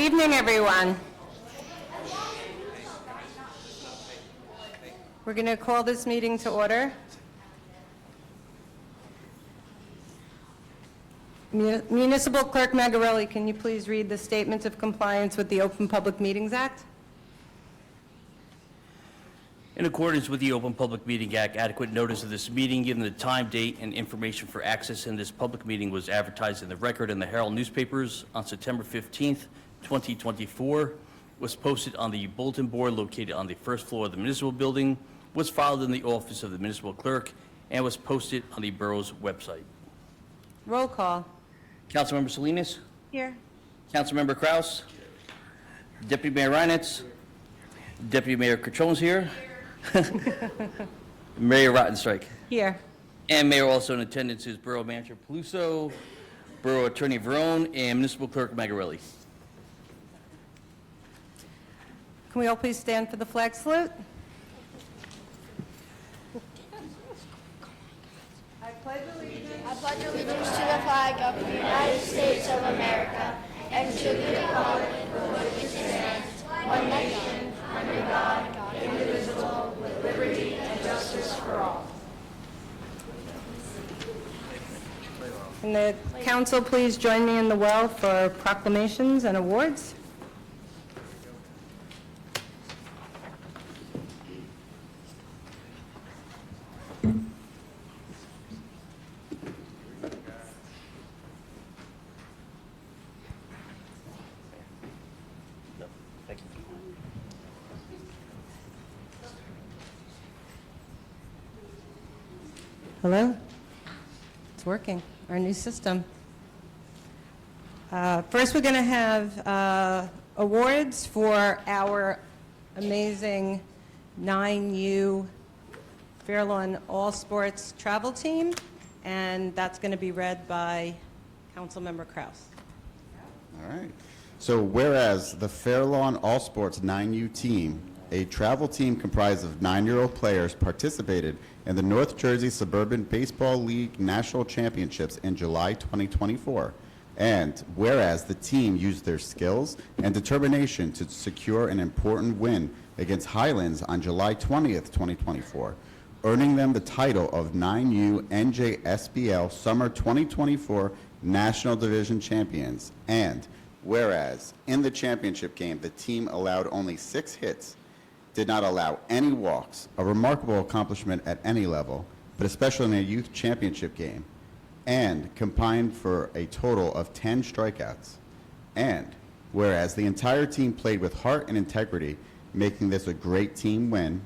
evening, everyone. We're going to call this meeting to order. Municipal Clerk Magarelli, can you please read the statement of compliance with the Open Public Meetings Act? In accordance with the Open Public Meeting Act, adequate notice of this meeting, given the time, date, and information for access in this public meeting was advertised in the Record and the Herald newspapers on September 15th, 2024, was posted on the bulletin board located on the first floor of the municipal building, was filed in the office of the municipal clerk, and was posted on the borough's website. Roll call. Councilmember Salinas? Here. Councilmember Kraus? Deputy Mayor Reinitz? Deputy Mayor Catrone's here. Mayor Rottenstrike. Here. And Mayor also in attendance is Borough Manager Peluso, Borough Attorney Verone, and Municipal Clerk Magarelli. Can we all please stand for the flag salute? I pledge allegiance to the flag of the United States of America and to the republic for which it stands, one nation, under God, indivisible, with liberty and justice for all. Can the council please join me in the well for proclamations and awards? Hello? It's working, our new system. First, we're going to have awards for our amazing 9U Fairlawn All Sports travel team, and that's going to be read by Councilmember Kraus. All right. So whereas the Fairlawn All Sports 9U team, a travel team comprised of 9-year-old players, participated in the North Jersey Suburban Baseball League National Championships in July 2024. And whereas the team used their skills and determination to secure an important win against Highlands on July 20th, 2024, earning them the title of 9U NJSBL Summer 2024 National Division Champions. And whereas in the championship game, the team allowed only 6 hits, did not allow any walks, a remarkable accomplishment at any level, but especially in a youth championship game, and combined for a total of 10 strikeouts. And whereas the entire team played with heart and integrity, making this a great team win,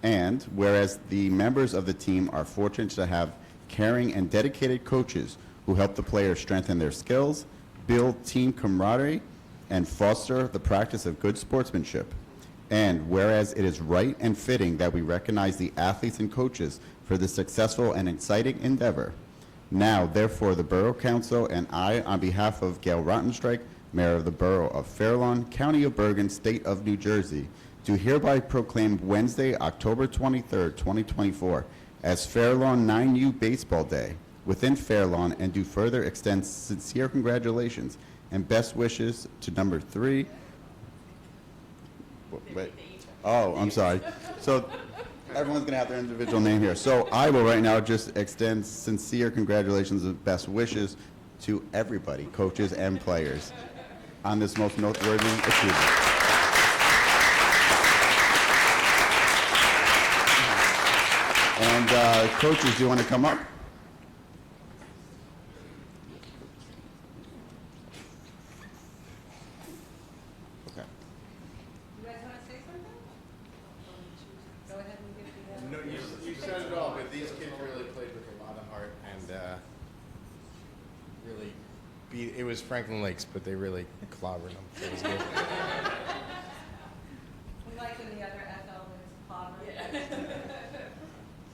and whereas the members of the team are fortunate to have caring and dedicated coaches who help the players strengthen their skills, build team camaraderie, and foster the practice of good sportsmanship. And whereas it is right and fitting that we recognize the athletes and coaches for this successful and exciting endeavor, now, therefore, the Borough Council and I, on behalf of Gail Rottenstrike, Mayor of the Borough of Fairlawn, County of Bergen, State of New Jersey, do hereby proclaim Wednesday, October 23rd, 2024, as Fairlawn 9U Baseball Day within Fairlawn, and do further extend sincere congratulations and best wishes to number 3. Wait. Oh, I'm sorry. So everyone's going to have their individual name here. So I will right now just extend sincere congratulations and best wishes to everybody, coaches and players, on this most noteworthy achievement. And coaches, do you want to come up? It was Franklin Lakes, but they really clobbered them. It was good. We like when the other FL is clobbered.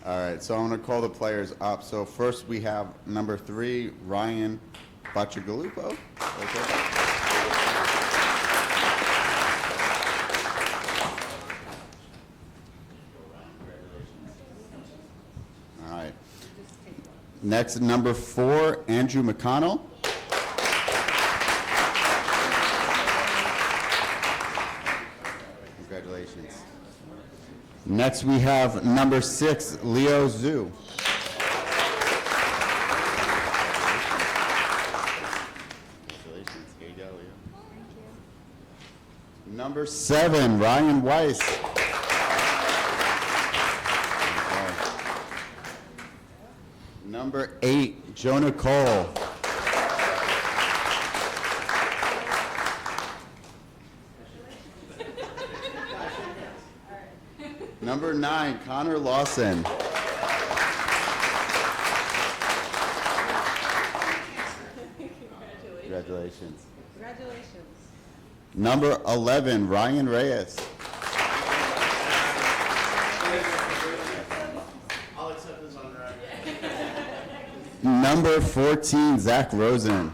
All right, so I'm going to call the players up. So first we have number 3, Ryan Bacciagalupo. All right. Next, number 4, Andrew McConnell. Next, we have number 6, Leo Zhu. Congratulations. Here you go, Leo. Number 7, Ryan Weiss. Number 8, Jonah Cole. Number 9, Connor Lawson. Congratulations. Congratulations. Number 11, Ryan Reyes. I'll accept this on Number 14, Zach Rosen.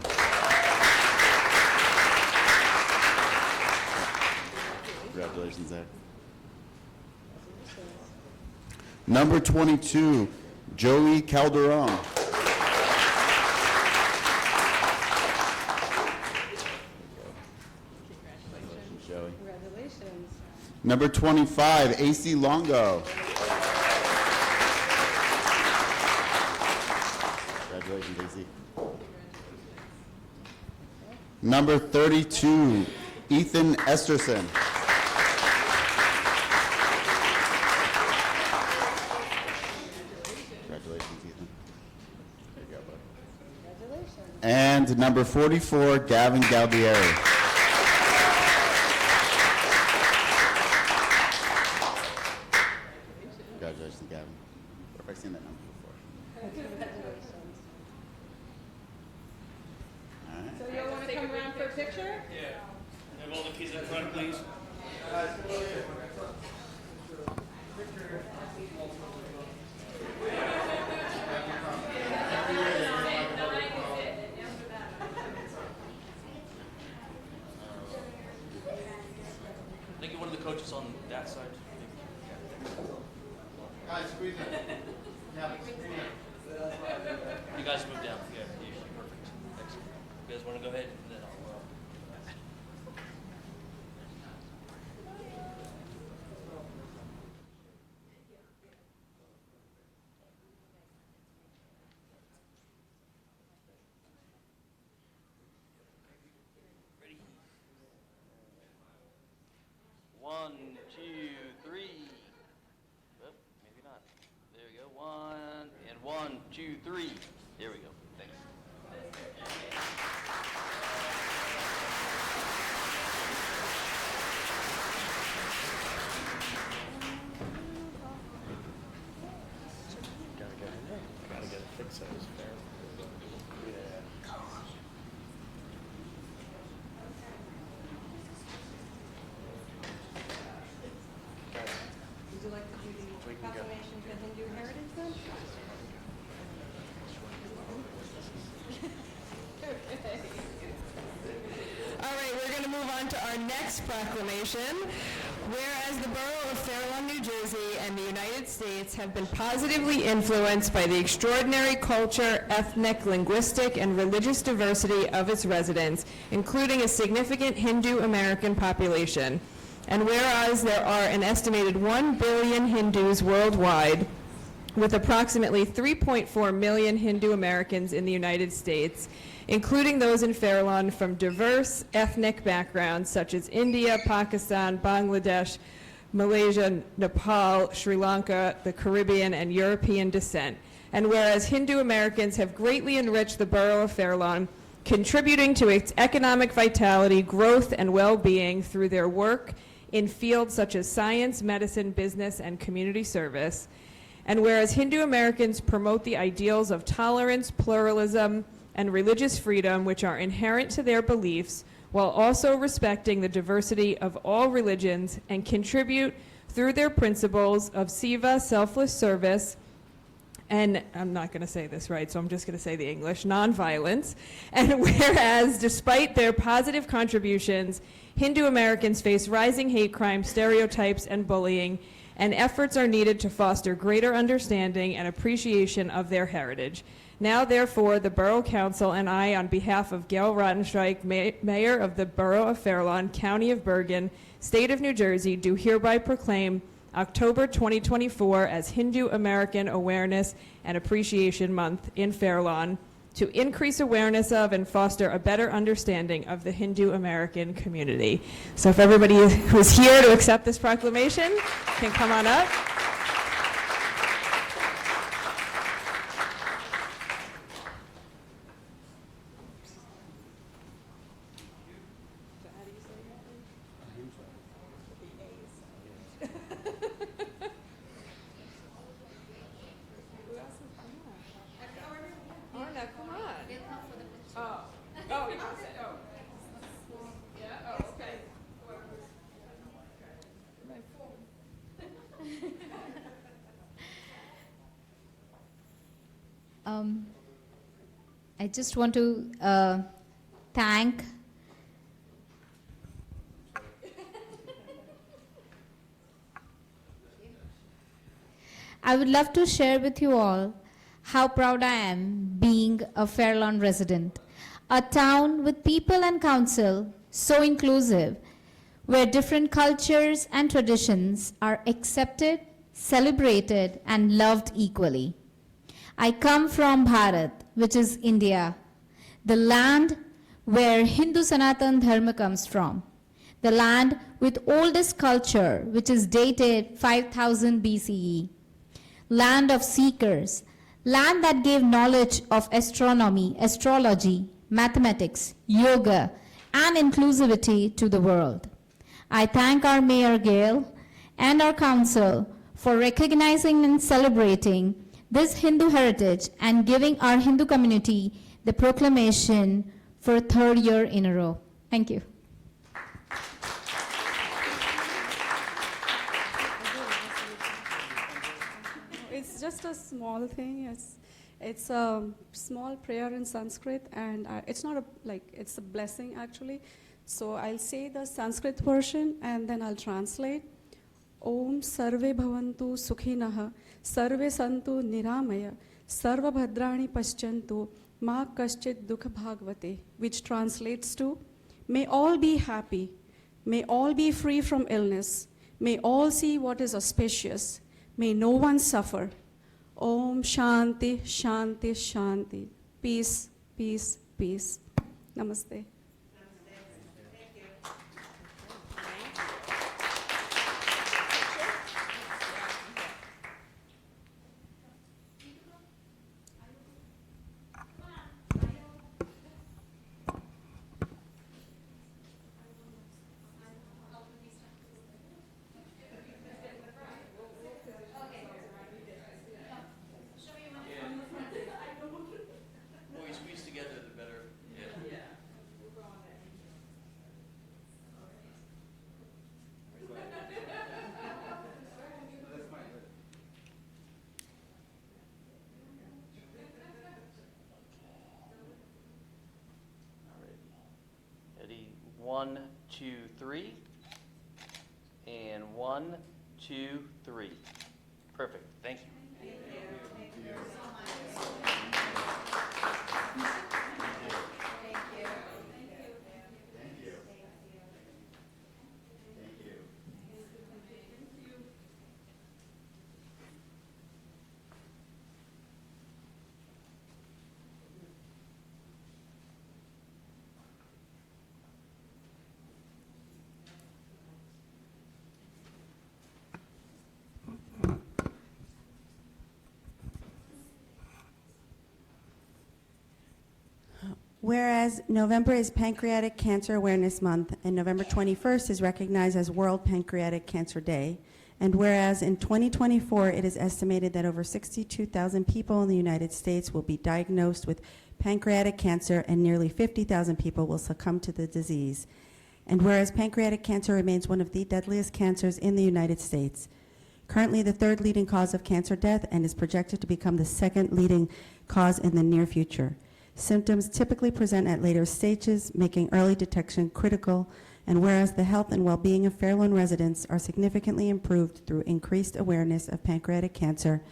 Congratulations, Zach. Number 22, Joey Calderon. Congratulations, Joey. Congratulations. Number 25, AC Longo. Congratulations, AC. Number 32, Ethan Esterson. Congratulations, Ethan. There you go, bud. Congratulations. And number 44, Gavin Galdieri. Congratulations, Gavin. Where have I seen that number before? Congratulations. All right. So you all want to come around for a picture? Have all the kids in front, please. I think one of the coaches on that side. Guys, squeeze in. You guys move down. Yeah, perfect. Thanks. You guys want to go ahead? And then I'll, Ready? 1, 2, 3. Oh, maybe not. There we go. 1, 2, 3. There we go. Thanks. Gotta get it fixed so it's fair. Would you like to do the proclamation for Hindu Heritage then? All right, we're going to move on to our next proclamation. Whereas the Borough of Fair Lawn, New Jersey and the United States have been positively influenced by the extraordinary culture, ethnic, linguistic, and religious diversity of its residents, including a significant Hindu American population. And whereas there are an estimated 1 billion Hindus worldwide, with approximately 3.4 million Hindu Americans in the United States, including those in Fair Lawn from diverse ethnic backgrounds such as India, Pakistan, Bangladesh, Malaysia, Nepal, Sri Lanka, the Caribbean, and European descent. And whereas Hindu Americans have greatly enriched the borough of Fair Lawn, contributing to its economic vitality, growth, and well-being through their work in fields such as science, medicine, business, and community service. And whereas Hindu Americans promote the ideals of tolerance, pluralism, and religious freedom which are inherent to their beliefs, while also respecting the diversity of all religions, and contribute through their principles of seva, selfless service, and I'm not going to say this right, so I'm just going to say the English, nonviolence. And whereas, despite their positive contributions, Hindu Americans face rising hate crime, stereotypes, and bullying, and efforts are needed to foster greater understanding and appreciation of their heritage. Now, therefore, the Borough Council and I, on behalf of Gail Rottenstreich, Mayor of the Borough of Fair Lawn, County of Bergen, State of New Jersey, do hereby proclaim October 2024 as Hindu American Awareness and Appreciation Month in Fair Lawn to increase awareness of and foster a better understanding of the Hindu American community. So if everybody who's here to accept this proclamation can come on up. I just want to thank I would love to share with you all how proud I am being a Fair Lawn resident, a town with people and council so inclusive, where different cultures and traditions are accepted, celebrated, and loved equally. I come from Bharat, which is India, the land where Hindu Sanatan Dharma comes from, the land with oldest culture, which is dated 5000 BCE, land of seekers, land that gave knowledge of astronomy, astrology, mathematics, yoga, and inclusivity to the world. I thank our Mayor Gail and our council for recognizing and celebrating this Hindu heritage and giving our Hindu community the proclamation for a third year in a row. Thank you. It's just a small thing. It's a small prayer in Sanskrit, and it's not it's a blessing actually. So I'll say the Sanskrit version and then I'll translate. Om sarve bhavantu sukhinah, sarve santu niramaya, sarva bhadrani paschantu, ma kaschit dukha bhagavate, which translates to, may all be happy, may all be free from illness, may all see what is auspicious, may no one suffer. Om Shanti, Shanti, Shanti. Peace, peace, peace. Namaste. Ready? 1, 2, 3. And 1, 2, 3. Perfect. Thank you. Whereas November is Pancreatic Cancer Awareness Month and November 21st is recognized as World Pancreatic Cancer Day, and whereas in 2024 it is estimated that over 62,000 people in the United States will be diagnosed with pancreatic cancer and nearly 50,000 people will succumb to the disease, and whereas pancreatic cancer remains one of the deadliest cancers in the United States, currently the third leading cause of cancer death and is projected to become the second leading cause in the near future. Symptoms typically present at later stages, making early detection critical, and whereas the health and well-being of Fair Lawn residents are significantly improved through increased awareness of pancreatic cancer,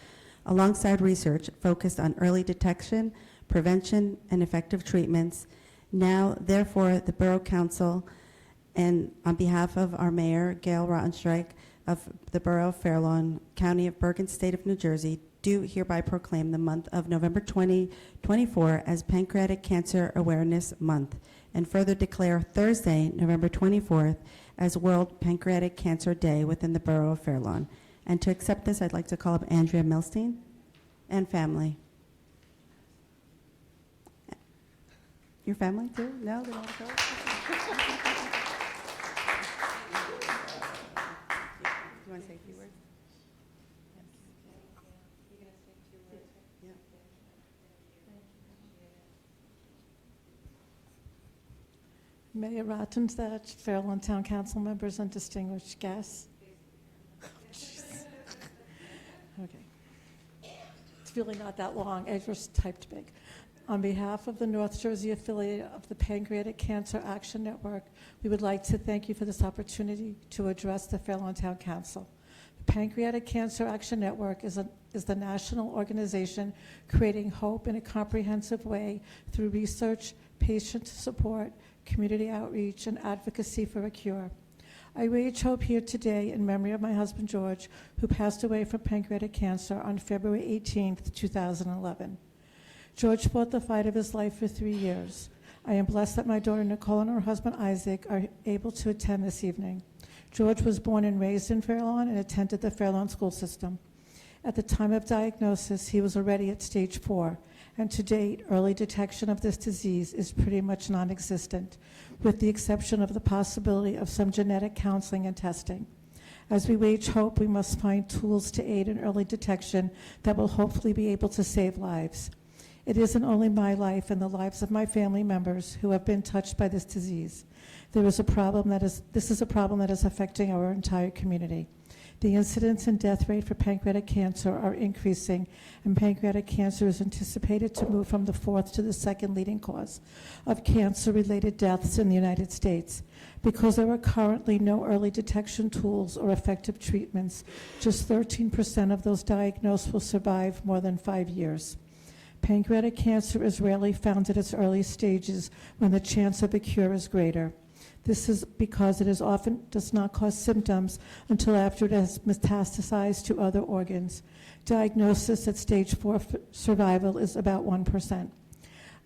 alongside research focused on early detection, prevention, and effective treatments, now, therefore, the Borough Council, and on behalf of our Mayor, Gail Rottenstreich, of the Borough of Fair Lawn, County of Bergen, State of New Jersey, do hereby proclaim the month of November 2024 as Pancreatic Cancer Awareness Month, and further declare Thursday, November 24th, as World Pancreatic Cancer Day within the Borough of Fair Lawn. And to accept this, I'd like to call up Andrea Milstein and family. Your family too? No, they don't want to go? Do you want to say a few words? Mayor Rottenstadt, Fair Lawn Town Council members, and distinguished guests. Okay. It's really not that long. I just typed big. On behalf of the North Jersey affiliate of the Pancreatic Cancer Action Network, we would like to thank you for this opportunity to address the Fair Lawn Town Council. The Pancreatic Cancer Action Network is the national organization creating hope in a comprehensive way through research, patient support, community outreach, and advocacy for a cure. I wage hope here today in memory of my husband, George, who passed away from pancreatic cancer on February 18th, 2011. George fought the fight of his life for 3 years. I am blessed that my daughter Nicole and her husband Isaac are able to attend this evening. George was born and raised in Fair Lawn and attended the Fair Lawn school system. At the time of diagnosis, he was already at stage 4, and to date, early detection of this disease is pretty much non-existent, with the exception of the possibility of some genetic counseling and testing. As we wage hope, we must find tools to aid in early detection that will hopefully be able to save lives. It isn't only my life and the lives of my family members who have been touched by this disease. This is a problem that is affecting our entire community. The incidence and death rate for pancreatic cancer are increasing, and pancreatic cancer is anticipated to move from the 4th to the 2nd leading cause of cancer-related deaths in the United States. Because there are currently no early detection tools or effective treatments, just 13% of those diagnosed will survive more than 5 years. Pancreatic cancer is rarely found at its early stages when the chance of a cure is greater. This is because it often does not cause symptoms until after it has metastasized to other organs. Diagnosis at stage 4 survival is about 1%.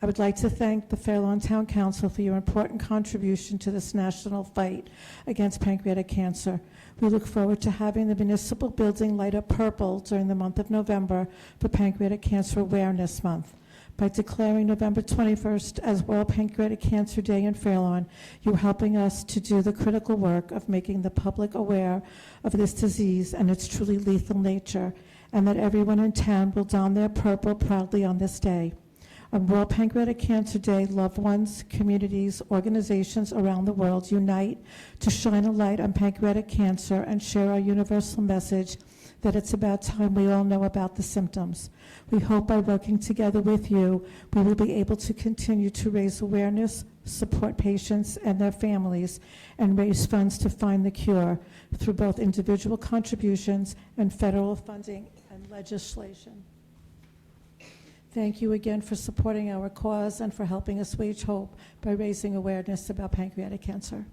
I would like to thank the Fair Lawn Town Council for your important contribution to this national fight against pancreatic cancer. We look forward to having the municipal building light up purple during the month of November for Pancreatic Cancer Awareness Month. By declaring November 21st as World Pancreatic Cancer Day in Fair Lawn, you're helping us to do the critical work of making the public aware of this disease and its truly lethal nature, and that everyone in town will don their purple proudly on this day. On World Pancreatic Cancer Day, loved ones, communities, organizations around the world unite to shine a light on pancreatic cancer and share our universal message that it's about time we all know about the symptoms. We hope by working together with you, we will be able to continue to raise awareness, support patients and their families, and raise funds to find the cure through both individual contributions and federal funding and legislation. Thank you again for supporting our cause and for helping us wage hope by raising awareness about pancreatic cancer.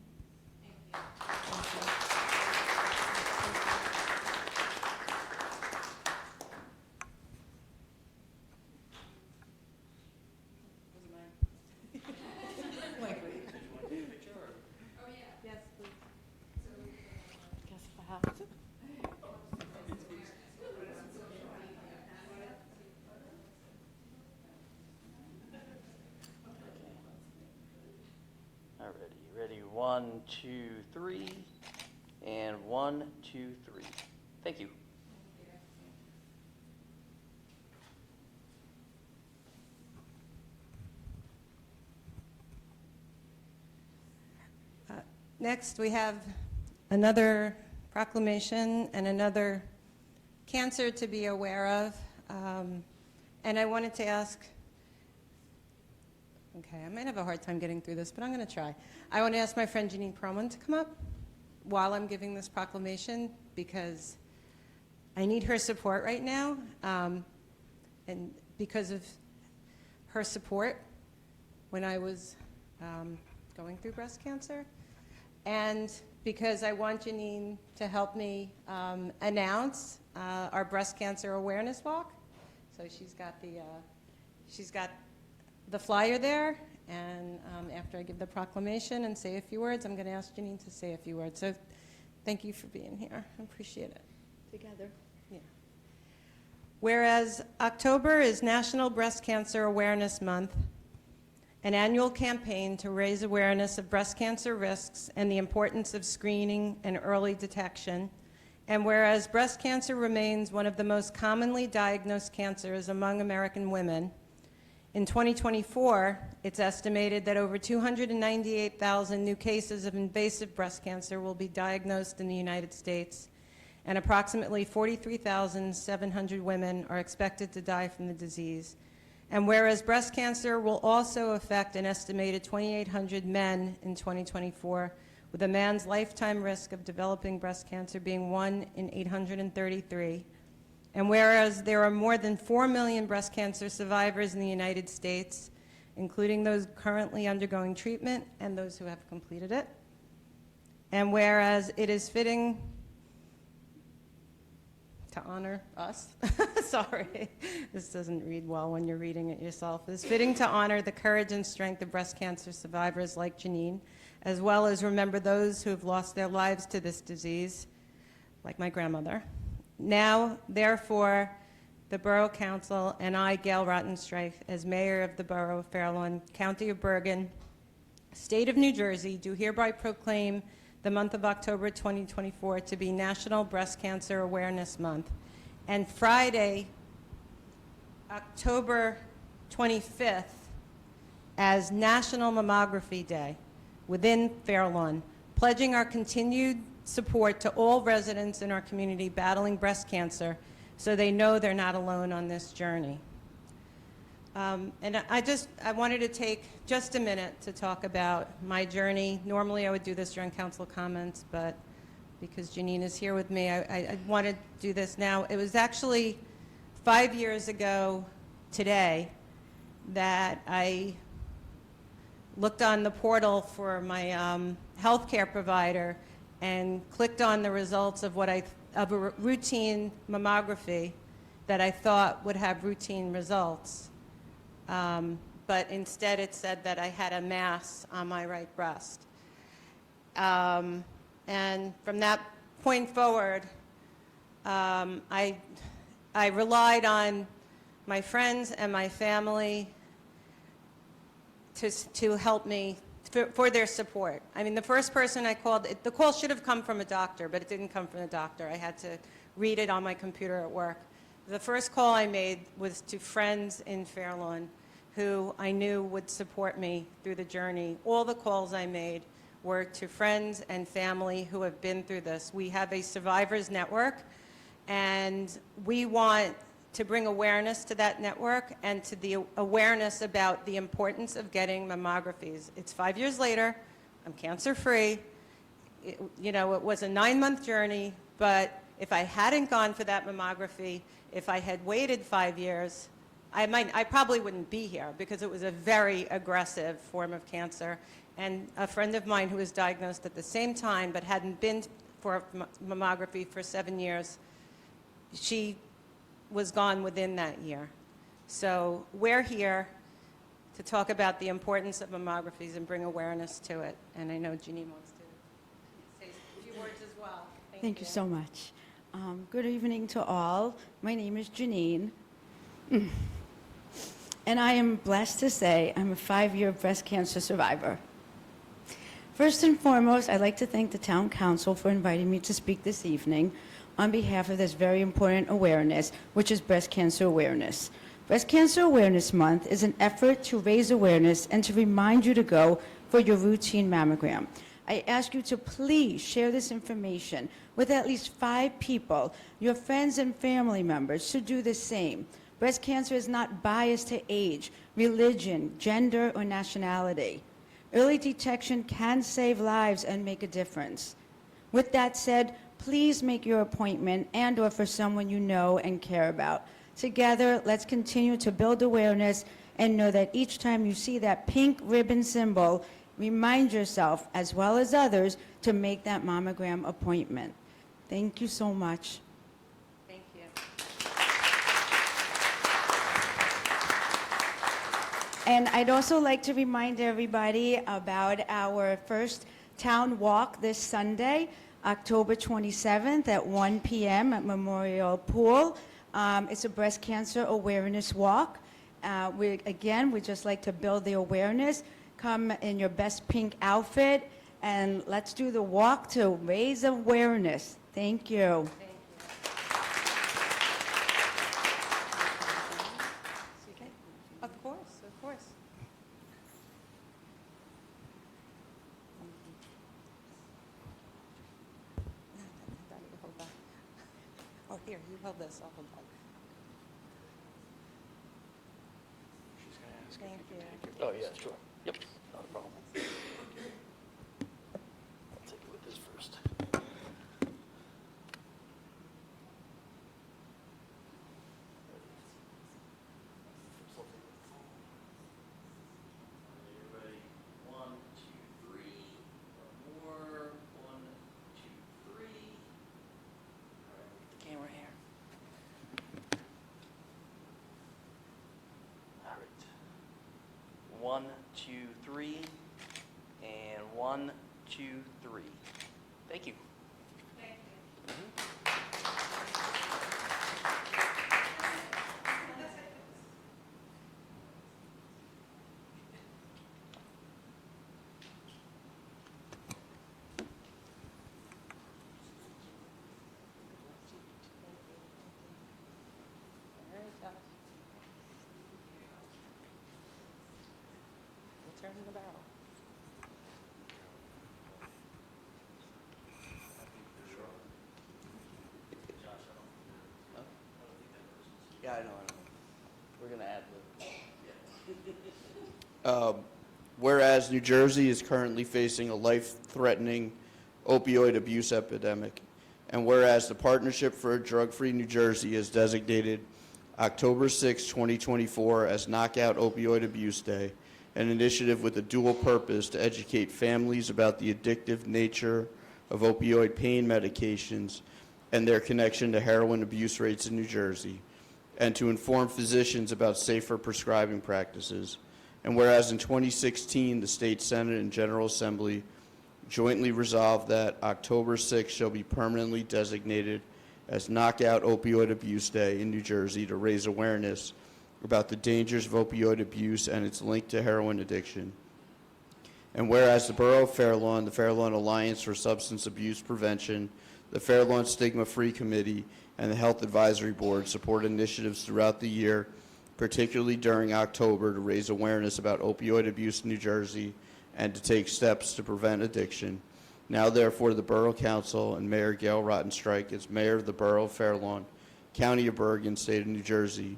Ready, 1, 2, 3, and 1, 2, 3. Thank you. Next, we have another proclamation and another cancer to be aware of. And I wanted to ask, okay, I might have a hard time getting through this, but I'm going to try. I want to ask my friend Janine Perlman to come up while I'm giving this proclamation, because I need her support right now. And because of her support when I was going through breast cancer, and because I want Janine to help me announce our breast cancer awareness walk. So she's got the flyer there, and after I give the proclamation and say a few words, I'm going to ask Janine to say a few words. So thank you for being here. I appreciate it. Together. Yeah. Whereas October is National Breast Cancer Awareness Month, an annual campaign to raise awareness of breast cancer risks and the importance of screening and early detection. And whereas breast cancer remains one of the most commonly diagnosed cancers among American women, in 2024, it's estimated that over 298,000 new cases of invasive breast cancer will be diagnosed in the United States, and approximately 43,700 women are expected to die from the disease. And whereas breast cancer will also affect an estimated 2,800 men in 2024, with a man's lifetime risk of developing breast cancer being 1 in 833, and whereas there are more than 4 million breast cancer survivors in the United States, including those currently undergoing treatment and those who have completed it, and whereas it is fitting to honor us, sorry, this doesn't read well when you're reading it yourself. It's fitting to honor the courage and strength of breast cancer survivors like Janine, as well as remember those who have lost their lives to this disease, like my grandmother. Now, therefore, the Borough Council and I, Gail Rottenstreich, as Mayor of the Borough of Fair Lawn, County of Bergen, State of New Jersey, do hereby proclaim the month of October 2024 to be National Breast Cancer Awareness Month, and Friday, October 25th, as National Mammography Day within Fair Lawn, pledging our continued support to all residents in our community battling breast cancer so they know they're not alone on this journey. And I wanted to take just a minute to talk about my journey. Normally I would do this during council comments, but because Janine is here with me, I want to do this now. It was actually 5 years ago today that I looked on the portal for my healthcare provider and clicked on the results of of a routine mammography that I thought would have routine results. But instead it said that I had a mass on my right breast. And from that point forward, I relied on my friends and my family to help me for their support. I mean, the first person I called, the call should have come from a doctor, but it didn't come from the doctor. I had to read it on my computer at work. The first call I made was to friends in Fair Lawn who I knew would support me through the journey. All the calls I made were to friends and family who have been through this. We have a survivors network, and we want to bring awareness to that network and to the awareness about the importance of getting mammographies. It's 5 years later. I'm cancer-free. It was a 9-month journey, but if I hadn't gone for that mammography, if I had waited 5 years, I probably wouldn't be here, because it was a very aggressive form of cancer. And a friend of mine who was diagnosed at the same time but hadn't been for mammography for 7 years, she was gone within that year. So we're here to talk about the importance of mammographies and bring awareness to it. And I know Janine wants to say a few words as well. Thank you so much. Good evening to all. My name is Janine. And I am blessed to say I'm a 5-year breast cancer survivor. First and foremost, I'd like to thank the Town Council for inviting me to speak this evening on behalf of this very important awareness, which is Breast Cancer Awareness. Breast Cancer Awareness Month is an effort to raise awareness and to remind you to go for your routine mammogram. I ask you to please share this information with at least 5 people, your friends and family members, to do the same. Breast cancer is not biased to age, religion, gender, or nationality. Early detection can save lives and make a difference. With that said, please make your appointment and/or for someone you know and care about. Together, let's continue to build awareness and know that each time you see that pink ribbon symbol, remind yourself, as well as others, to make that mammogram appointment. Thank you so much. Thank you. And I'd also like to remind everybody about our first town walk this Sunday, October 27th at 1 p.m. at Memorial Pool. It's a breast cancer awareness walk. We'd just like to build the awareness. Come in your best pink outfit, and let's do the walk to raise awareness. Thank you. Of course, of course. Oh, here, you hold this, I'll hold that. Thank you. Oh, yeah, sure. Yep, not a problem. I'll take it with this first. Everybody, 1, 2, 3. One more. 1, 2, 3. All right, get the camera here. All right. 1, 2, 3, and 1, 2, 3. Thank you. All right, Josh. We'll turn the barrel. Yeah, I know. We're going to add the... Whereas New Jersey is currently facing a life-threatening opioid abuse epidemic, and whereas the Partnership for a Drug-Free New Jersey has designated October 6, 2024 as Knockout Opioid Abuse Day, an initiative with a dual purpose to educate families about the addictive nature of opioid pain medications and their connection to heroin abuse rates in New Jersey, and to inform physicians about safer prescribing practices. And whereas in 2016, the State Senate and General Assembly jointly resolved that October 6 shall be permanently designated as Knockout Opioid Abuse Day in New Jersey to raise awareness about the dangers of opioid abuse and its link to heroin addiction. And whereas the Borough of Fair Lawn, the Fair Lawn Alliance for Substance Abuse Prevention, the Fair Lawn Stigma Free Committee, and the Health Advisory Board support initiatives throughout the year, particularly during October, to raise awareness about opioid abuse in New Jersey and to take steps to prevent addiction. Now, therefore, the Borough Council and Mayor Gail Rottenstreich, as Mayor of the Borough of Fair Lawn, County of Bergen, State of New Jersey,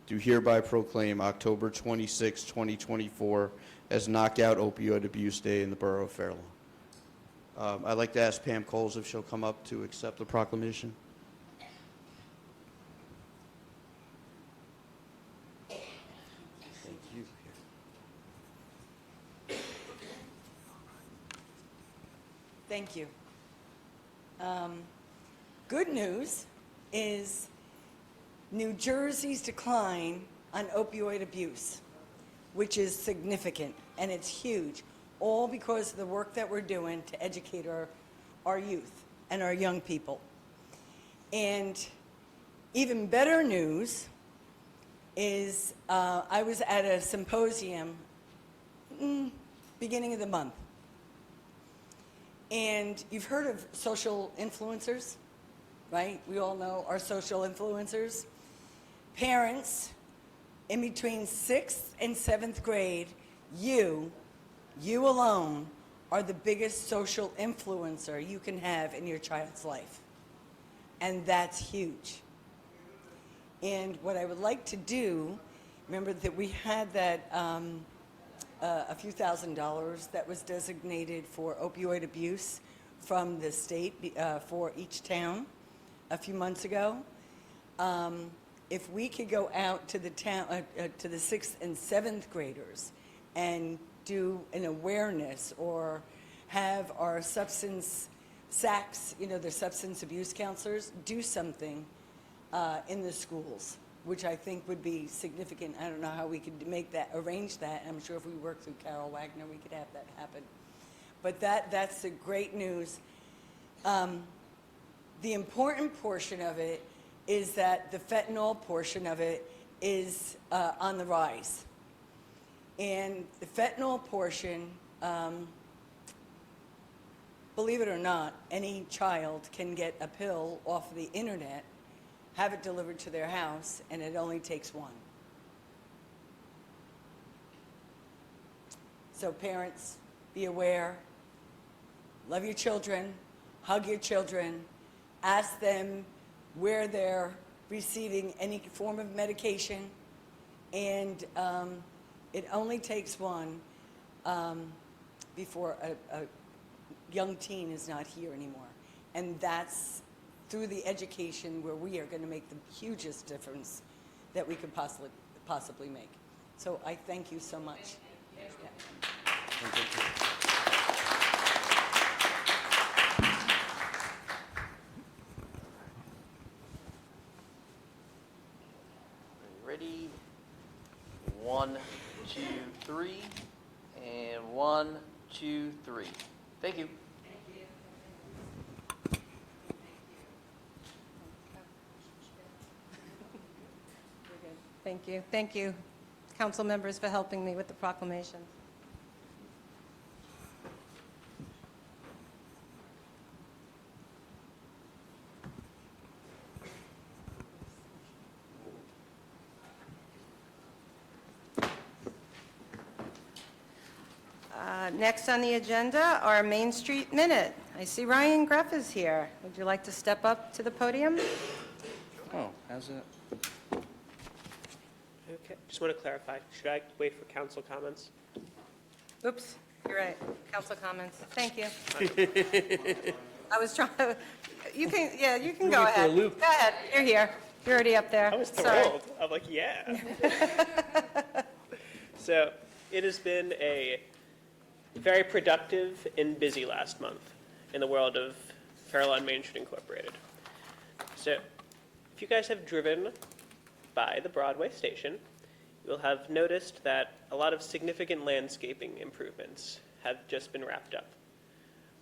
do hereby proclaim October 26, 2024 as Knockout Opioid Abuse Day in the Borough of Fair Lawn. I'd like to ask Pam Coles if she'll come up to accept the proclamation. Thank you. Thank you. Good news is New Jersey's decline on opioid abuse, which is significant, and it's huge, all because of the work that we're doing to educate our youth and our young people. And even better news is I was at a symposium beginning of the month. And you've heard of social influencers, right? We all know our social influencers. Parents in between 6th and 7th grade, you alone are the biggest social influencer you can have in your child's life. And that's huge. And what I would like to do, remember that we had that a few $1,000s that was designated for opioid abuse from the state for each town a few months ago. If we could go out to the town, to the 6th and 7th graders and do an awareness or have our substance SACs, their substance abuse counselors, do something in the schools, which I think would be significant. I don't know how we could arrange that. I'm sure if we work through Carol Wagner, we could have that happen. But that's the great news. The important portion of it is that the fentanyl portion of it is on the rise. And the fentanyl portion, believe it or not, any child can get a pill off the internet, have it delivered to their house, and it only takes one. So parents, be aware, love your children, hug your children, ask them where they're receiving any form of medication, and it only takes one before a young teen is not here anymore. And that's through the education where we are going to make the hugest difference that we could possibly make. So I thank you so much. Ready? 1, 2, 3, and 1, 2, 3. Thank you. Thank you. Thank you, council members, for helping me with the proclamation. Next on the agenda, our Main Street Minute. I see Ryan Greff is here. Would you like to step up to the podium? Oh, how's it? Okay, just want to clarify, should I wait for council comments? Oops, you're right. Council comments. Thank you. I was trying to, you can go ahead. Go ahead, you're here. You're already up there. I was Sorry. thrilled. I'm like, yeah. So it has been a very productive and busy last month in the world of Fairlawn Main Street Incorporated. So if you guys have driven by the Broadway station, you'll have noticed that a lot of significant landscaping improvements have just been wrapped up.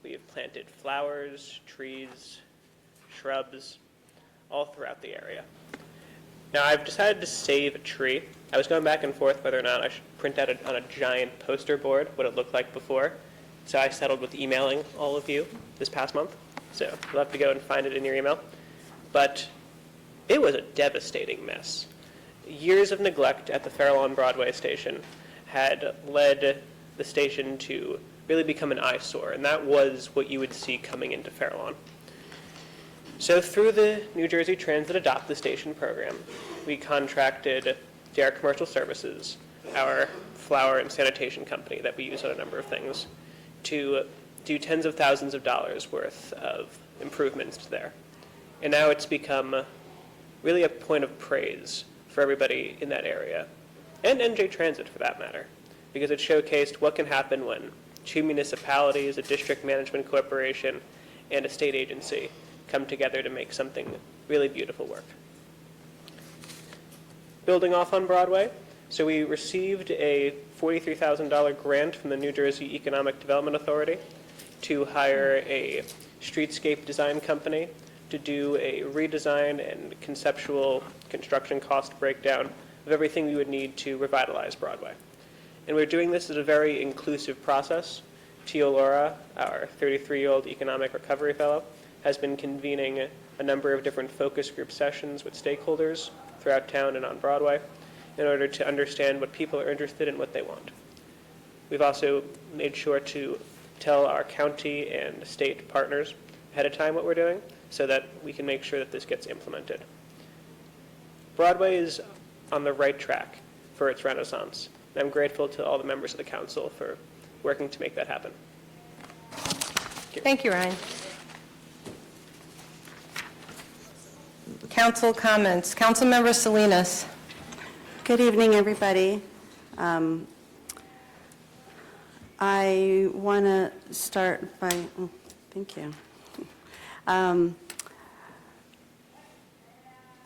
We have planted flowers, trees, shrubs, all throughout the area. Now, I've decided to save a tree. I was going back and forth whether or not I should print out on a giant poster board what it looked like before. So I settled with emailing all of you this past month. So you'll have to go and find it in your email. But it was a devastating mess. Years of neglect at the Fairlawn Broadway station had led the station to really become an eyesore, and that was what you would see coming into Fairlawn. So through the New Jersey Transit Adopt the Station program, we contracted JR Commercial Services, our flower and sanitation company that we use on a number of things, to do tens of thousands of dollars worth of improvements there. And now it's become really a point of praise for everybody in that area, and NJ Transit for that matter, because it showcased what can happen when two municipalities, a district management corporation, and a state agency come together to make something really beautiful work. Building off on Broadway, so we received a $43,000 grant from the New Jersey Economic Development Authority to hire a streetscape design company to do a redesign and conceptual construction cost breakdown of everything we would need to revitalize Broadway. And we're doing this as a very inclusive process. Tio Laura, our 33-year-old economic recovery fellow, has been convening a number of different focus group sessions with stakeholders throughout town and on Broadway in order to understand what people are interested in, what they want. We've also made sure to tell our county and state partners ahead of time what we're doing so that we can make sure that this gets implemented. Broadway is on the right track for its renaissance, and I'm grateful to all the members of the council for working to make that happen. Thank you, Ryan. Council comments. Councilmember Salinas. Good evening, everybody. I want to start by, thank you. I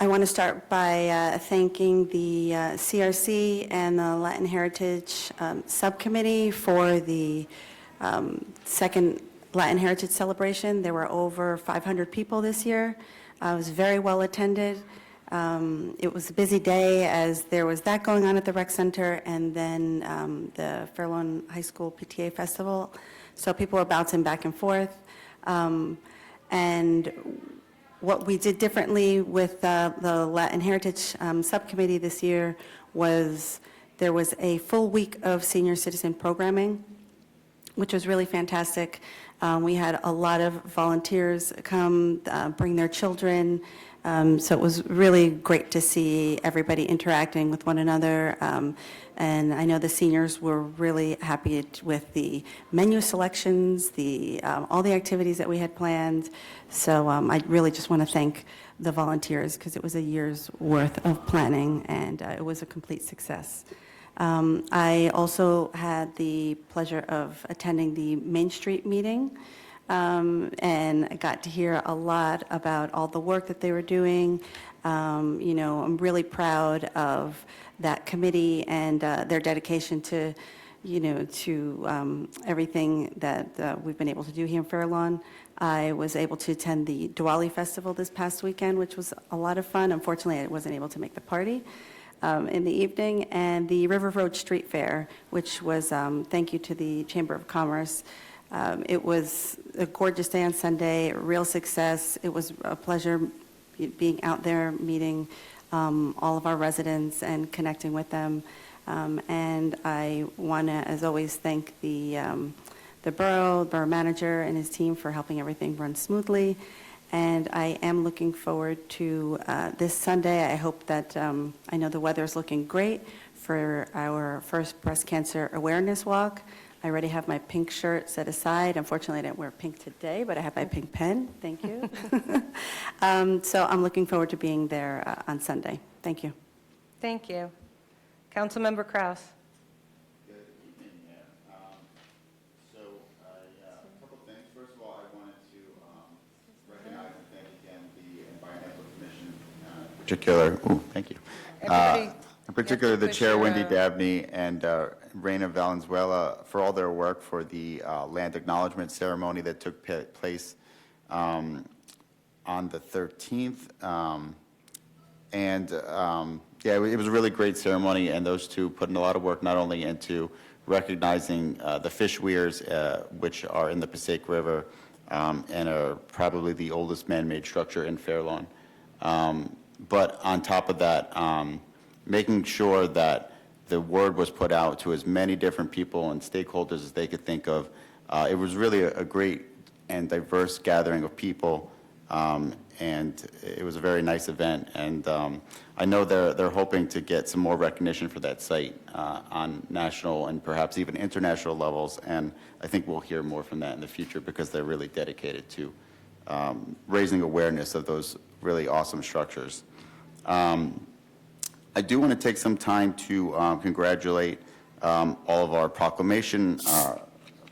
want to start by thanking the CRC and the Latin Heritage Subcommittee for the second Latin Heritage Celebration. There were over 500 people this year. It was very well attended. It was a busy day as there was that going on at the rec center and then the Fair Lawn High School PTA Festival. So people were bouncing back and forth. And what we did differently with the Latin Heritage Subcommittee this year was there was a full week of senior citizen programming, which was really fantastic. We had a lot of volunteers come, bring their children, so it was really great to see everybody interacting with one another. And I know the seniors were really happy with the menu selections, all the activities that we had planned. So I really just want to thank the volunteers because it was a year's worth of planning and it was a complete success. I also had the pleasure of attending the Main Street meeting, and I got to hear a lot about all the work that they were doing. I'm really proud of that committee and their dedication to, everything that we've been able to do here in Fair Lawn. I was able to attend the Diwali Festival this past weekend, which was a lot of fun. Unfortunately, I wasn't able to make the party in the evening, and the River Road Street Fair, which was thank you to the Chamber of Commerce. It was a gorgeous day on Sunday, a real success. It was a pleasure being out there, meeting all of our residents and connecting with them. And I want to, as always, thank the borough manager and his team for helping everything run smoothly. And I am looking forward to this Sunday. I hope that, I know the weather is looking great for our first breast cancer awareness walk. I already have my pink shirt set aside. Unfortunately, I didn't wear pink today, but I have my pink pen. Thank you. So I'm looking forward to being there on Sunday. Thank you. Thank you. Councilmember Kraus. Good evening, Mayor. So, a couple things. First of all, I wanted to recognize and thank again the Environmental Commission, thank you. Everybody In particular, you have to the push Chair, your, Wendy Dabney, and Reina Valenzuela for all their work for the land acknowledgement ceremony that took place on the 13th. Yeah, it was a really great ceremony, and those two put in a lot of work not only into recognizing the fish weirs, which are in the Passaic River and are probably the oldest man-made structure in Fair Lawn. But on top of that, making sure that the word was put out to as many different people and stakeholders as they could think of. It was really a great and diverse gathering of people, and it was a very nice event. And I know they're hoping to get some more recognition for that site on national and perhaps even international levels, and I think we'll hear more from that in the future because they're really dedicated to raising awareness of those really awesome structures. I do want to take some time to congratulate all of our proclamation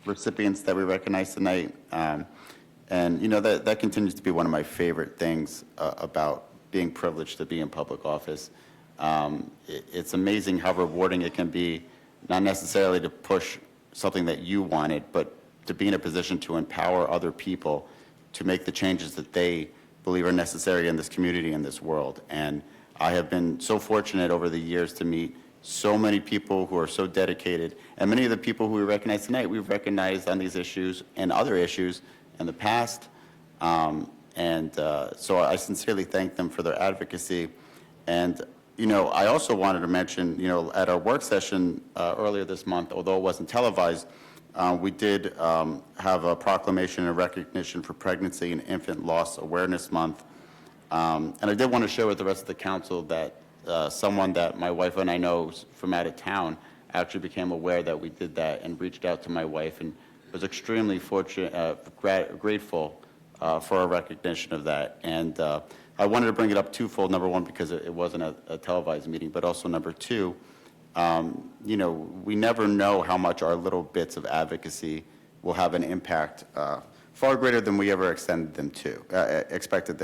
recipients that we recognize tonight. And, that continues to be one of my favorite things about being privileged to be in public office. It's amazing how rewarding it can be, not necessarily to push something that you wanted, but to be in a position to empower other people to make the changes that they believe are necessary in this community, in this world. And I have been so fortunate over the years to meet so many people who are so dedicated, and many of the people who we recognize tonight, we've recognized on these issues and other issues in the past. So I sincerely thank them for their advocacy. And, I also wanted to mention, at our work session earlier this month, although it wasn't televised, we did have a proclamation and recognition for Pregnancy and Infant Loss Awareness Month. And I did want to share with the rest of the council that someone that my wife and I know from out of town actually became aware that we did that and reached out to my wife and was extremely grateful for our recognition of that. And I wanted to bring it up twofold. Number one, because it wasn't a televised meeting, but also number two, we never know how much our little bits of advocacy will have an impact far greater than we ever expected them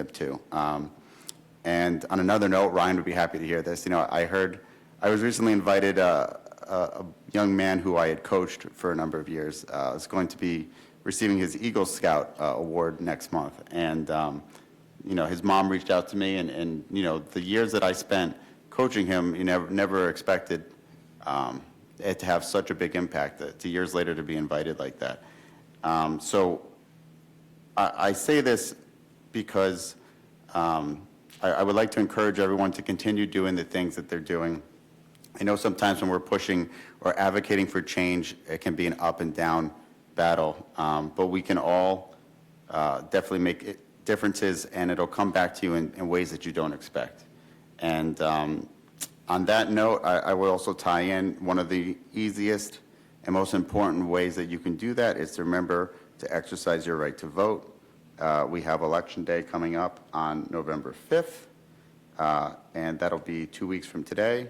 to. And on another note, Ryan would be happy to hear this. I was recently invited, a young man who I had coached for a number of years is going to be receiving his Eagle Scout award next month. And, his mom reached out to me, and the years that I spent coaching him, never expected it to have such a big impact, to years later to be invited like that. So I say this because I would like to encourage everyone to continue doing the things that they're doing. I know sometimes when we're pushing or advocating for change, it can be an up and down battle, but we can all definitely make differences, and it'll come back to you in ways that you don't expect. And on that note, I will also tie in one of the easiest and most important ways that you can do that is to remember to exercise your right to vote. We have Election Day coming up on November 5th, and that'll be 2 weeks from today.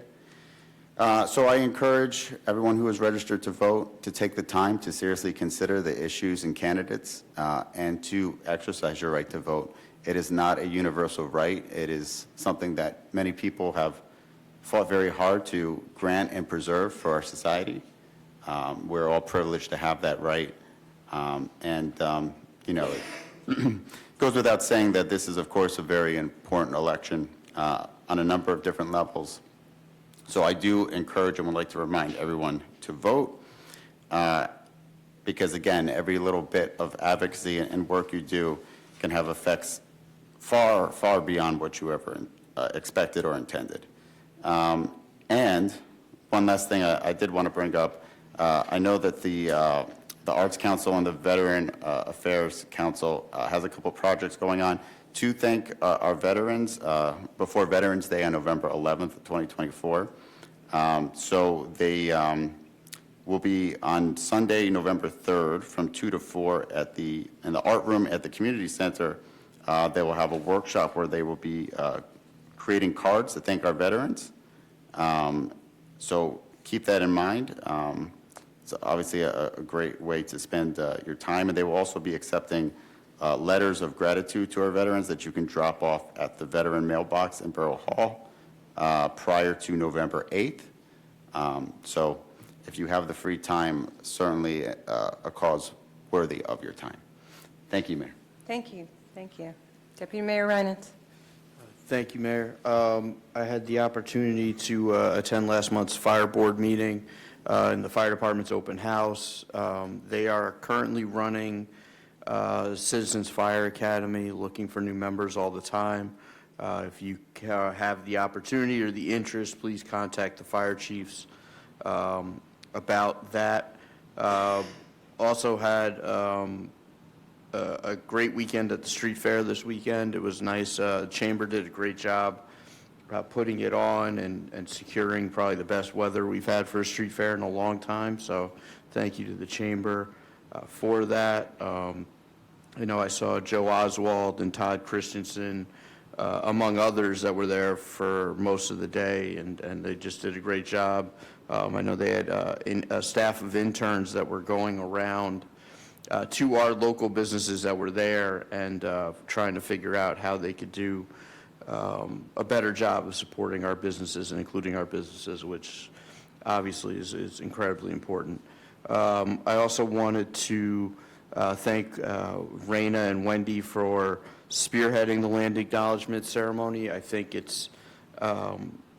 So I encourage everyone who is registered to vote to take the time to seriously consider the issues and candidates and to exercise your right to vote. It is not a universal right. It is something that many people have fought very hard to grant and preserve for our society. We're all privileged to have that right. It goes without saying that this is, of course, a very important election on a number of different levels. So I do encourage and would like to remind everyone to vote because, again, every little bit of advocacy and work you do can have effects far, far beyond what you ever expected or intended. And one last thing I did want to bring up, I know that the Arts Council and the Veteran Affairs Council has a couple projects going on to thank our veterans before Veterans Day on November 11th, 2024. So they will be on Sunday, November 3rd from 2 to 4 in the art room at the community center. They will have a workshop where they will be creating cards to thank our veterans. So keep that in mind. It's obviously a great way to spend your time, and they will also be accepting letters of gratitude to our veterans that you can drop off at the veteran mailbox in Borough Hall prior to November 8th. So if you have the free time, certainly a cause worthy of your time. Thank you, Mayor. Thank you. Thank you. Deputy Mayor Reinert. Thank you, Mayor. I had the opportunity to attend last month's fire board meeting in the fire department's open house. They are currently running Citizens Fire Academy, looking for new members all the time. If you have the opportunity or the interest, please contact the fire chiefs about that. Also had a great weekend at the street fair this weekend. It was nice. Chamber did a great job putting it on and securing probably the best weather we've had for a street fair in a long time. So thank you to the Chamber for that. I saw Joe Oswald and Todd Christensen, among others that were there for most of the day, and they just did a great job. I know they had a staff of interns that were going around to our local businesses that were there and trying to figure out how they could do a better job of supporting our businesses and including our businesses, which obviously is incredibly important. I also wanted to thank Raina and Wendy for spearheading the land acknowledgement ceremony. I think it's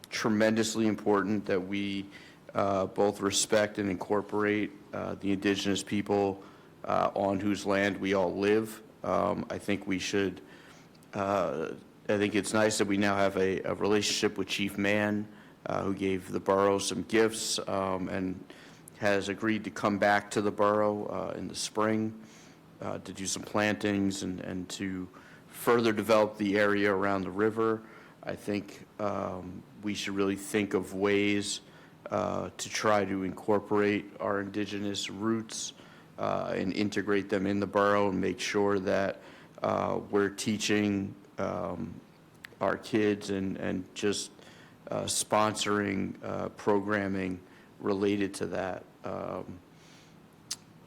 tremendously important that we both respect and incorporate the indigenous people on whose land we all live. I think we should, I think it's nice that we now have a relationship with Chief Mann, who gave the borough some gifts and has agreed to come back to the borough in the spring to do some plantings and to further develop the area around the river. I think we should really think of ways to try to incorporate our indigenous roots and integrate them in the borough and make sure that we're teaching our kids and just sponsoring programming related to that.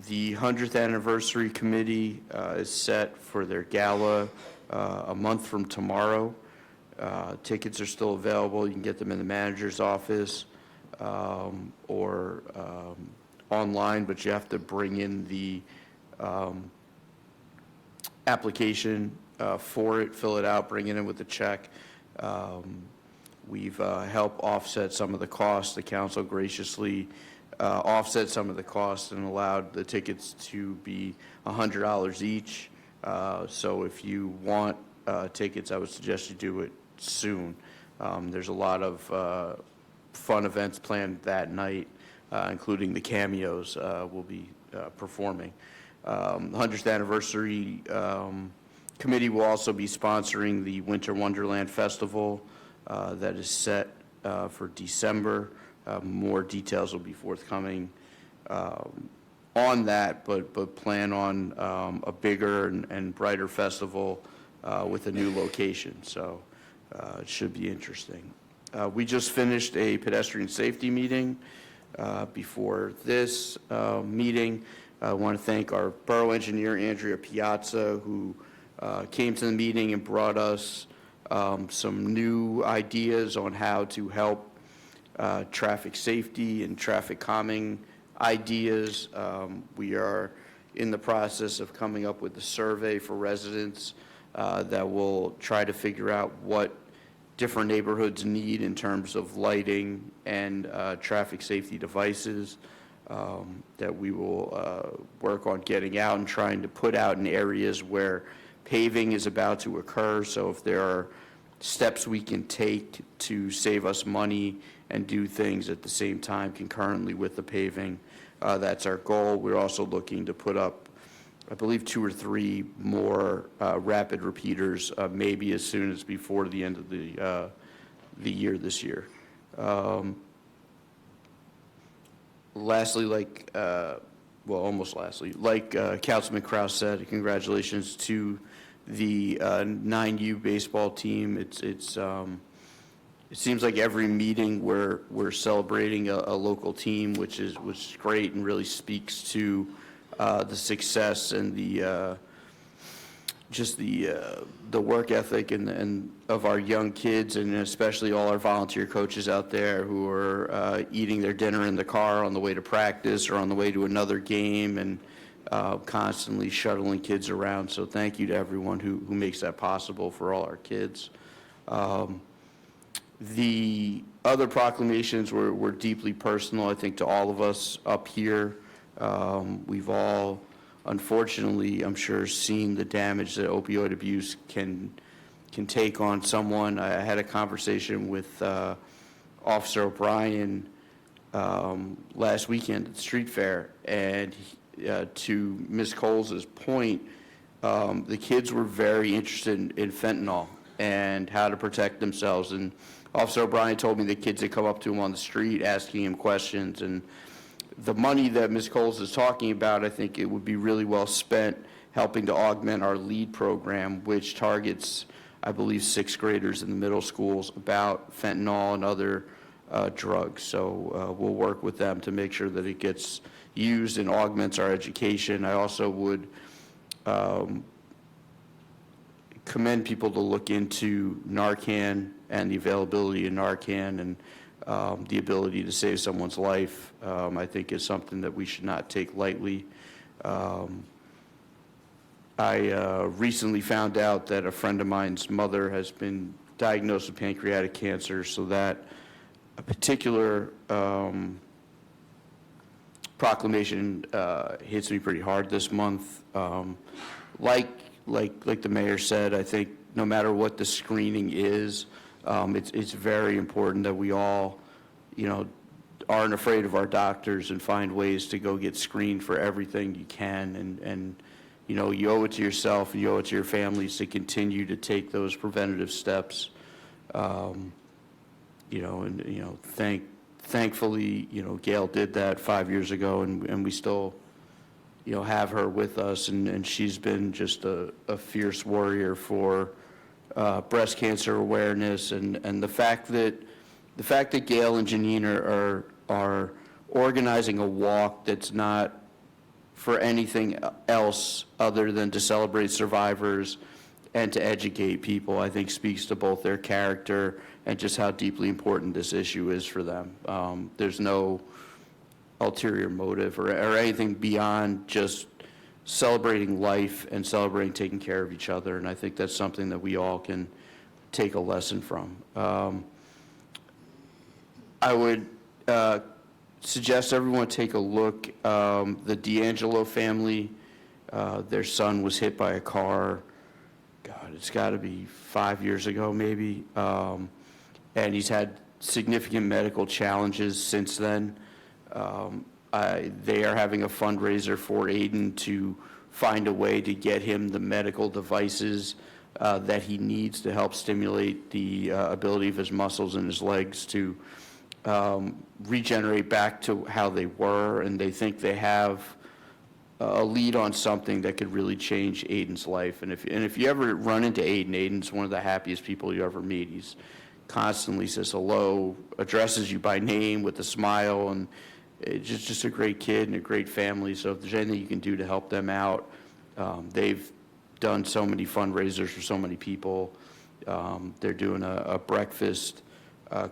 The 100th Anniversary Committee is set for their gala a month from tomorrow. Tickets are still available. You can get them in the manager's office or online, but you have to bring in the application for it, fill it out, bring it in with the check. We've helped offset some of the costs. The council graciously offset some of the costs and allowed the tickets to be $100 each. So if you want tickets, I would suggest you do it soon. There's a lot of fun events planned that night, including the cameos will be performing. The 100th Anniversary Committee will also be sponsoring the Winter Wonderland Festival that is set for December. More details will be forthcoming on that, but plan on a bigger and brighter festival with a new location, so it should be interesting. We just finished a pedestrian safety meeting. Before this meeting, I want to thank our borough engineer, Andrea Piazza, who came to the meeting and brought us some new ideas on how to help traffic safety and traffic calming ideas. We are in the process of coming up with a survey for residents that will try to figure out what different neighborhoods need in terms of lighting and traffic safety devices that we will work on getting out and trying to put out in areas where paving is about to occur. So if there are steps we can take to save us money and do things at the same time concurrently with the paving, that's our goal. We're also looking to put up, I believe, 2 or 3 more rapid repeaters, maybe as soon as before the end of the year this year. Lastly, almost lastly, like Councilman Kraus said, congratulations to the 9U baseball team. It seems like every meeting we're celebrating a local team, which is great and really speaks to the success and the work ethic and of our young kids, and especially all our volunteer coaches out there who are eating their dinner in the car on the way to practice or on the way to another game, and constantly shuttling kids around. So thank you to everyone who makes that possible for all our kids. The other proclamations were deeply personal, I think, to all of us up here. We've all, unfortunately, I'm sure, seen the damage that opioid abuse can take on someone. I had a conversation with Officer O'Brien last weekend at the street fair, and to Ms. Coles's point, the kids were very interested in fentanyl and how to protect themselves. And Officer O'Brien told me the kids had come up to him on the street asking him questions, and the money that Ms. Coles is talking about, I think it would be really well spent helping to augment our LEAD program, which targets, I believe, 6th graders in the middle schools about fentanyl and other drugs. So we'll work with them to make sure that it gets used and augments our education. I also would commend people to look into Narcan and the availability of Narcan, and the ability to save someone's life, I think, is something that we should not take lightly. I recently found out that a friend of mine's mother has been diagnosed with pancreatic cancer, so that a particular proclamation hits me pretty hard this month. Like the mayor said, I think no matter what the screening is, it's very important that we all, aren't afraid of our doctors and find ways to go get screened for everything you can. And you owe it to yourself and you owe it to your families to continue to take those preventative steps. Thankfully, Gail did that 5 years ago, and we still, have her with us, and she's been just a fierce warrior for breast cancer awareness, and the fact that the fact that Gail and Janine are organizing a walk that's not for anything else other than to celebrate survivors and to educate people, I think speaks to both their character and just how deeply important this issue is for them. There's no ulterior motive or anything beyond just celebrating life and celebrating taking care of each other, and I think that's something that we all can take a lesson from. I would suggest everyone take a look. The D'Angelo family, their son was hit by a car, God, it's got to be 5 years ago maybe, and he's had significant medical challenges since then. They are having a fundraiser for Aiden to find a way to get him the medical devices that he needs to help stimulate the ability of his muscles and his legs to regenerate back to how they were, and they think they have a lead on something that could really change Aiden's life. And if you ever run into Aiden, Aiden's one of the happiest people you ever meet. He's constantly says hello, addresses you by name with a smile, and it's just a great kid and a great family. So if there's anything you can do to help them out, they've done so many fundraisers for so many people. They're doing a breakfast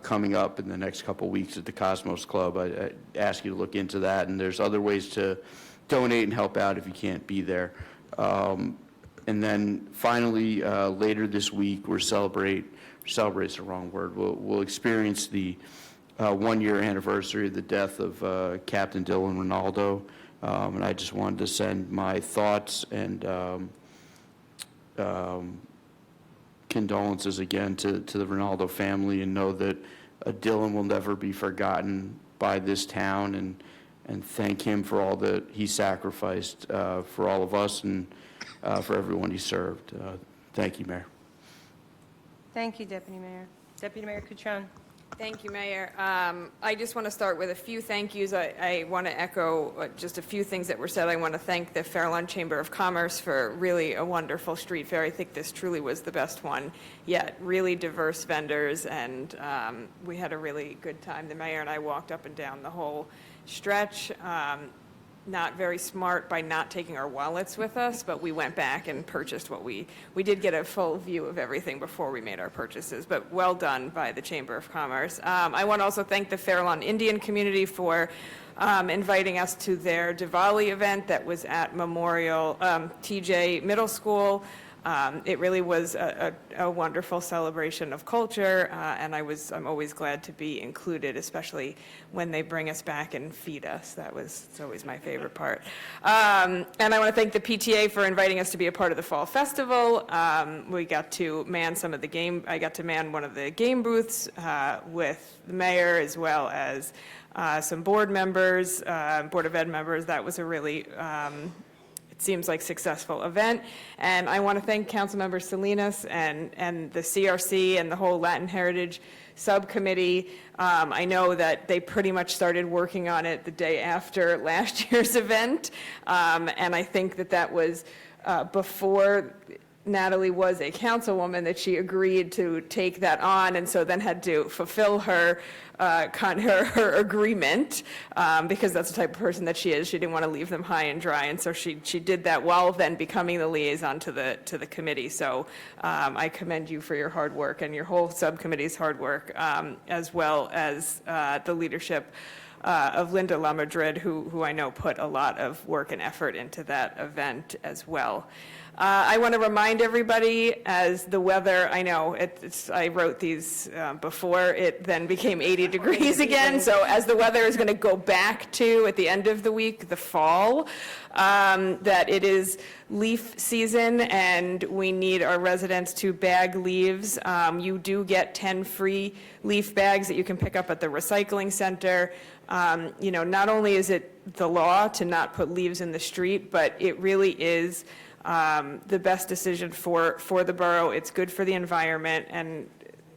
coming up in the next couple weeks at the Cosmos Club. I ask you to look into that, and there's other ways to donate and help out if you can't be there. And then finally, later this week, celebrate's the wrong word, we'll experience the 1-year anniversary of the death of Captain Dylan Ronaldo. And I just wanted to send my thoughts and condolences again to the Ronaldo family, and know that Dylan will never be forgotten by this town, and thank him for all that he sacrificed for all of us and for everyone he served. Thank you, Mayor. Thank you, Deputy Mayor. Deputy Mayor Cutrone. Thank you, Mayor. I just want to start with a few thank yous. I want to echo just a few things that were said. I want to thank the Fairlawn Chamber of Commerce for really a wonderful street fair. I think this truly was the best one yet. Really diverse vendors, and we had a really good time. The mayor and I walked up and down the whole stretch. Not very smart by not taking our wallets with us, but we went back and purchased what we did get a full view of everything before we made our purchases, but well done by the Chamber of Commerce. I want to also thank the Fairlawn Indian community for inviting us to their Diwali event that was at Memorial TJ Middle School. It really was a wonderful celebration of culture, and I'm always glad to be included, especially when they bring us back and feed us. It's always my favorite part. And I want to thank the PTA for inviting us to be a part of the Fall Festival. We got to man I got to man one of the game booths with the mayor, as well as some board members, Board of Ed members. That was a really it seems like successful event. And I want to thank Councilmember Salinas and the CRC and the whole Latin Heritage Subcommittee. I know that they pretty much started working on it the day after last year's event. And I think that was before Natalie was a councilwoman, that she agreed to take that on, and so then had to fulfill her agreement, because that's the type of person that she is. She didn't want to leave them high and dry, and so she did that while then becoming the liaison to the committee. So I commend you for your hard work and your whole subcommittee's hard work, as well as the leadership of Linda LaMadrid, who I know put a lot of work and effort into that event as well. I want to remind everybody, as the weather, I know, I wrote these before it then became 80 degrees again, so as the weather is going to go back to, at the end of the week, the fall, that it is leaf season, and we need our residents to bag leaves. You do get 10 free leaf bags that you can pick up at the recycling center. Not only is it the law to not put leaves in the street, but it really is the best decision for the borough. It's good for the environment, and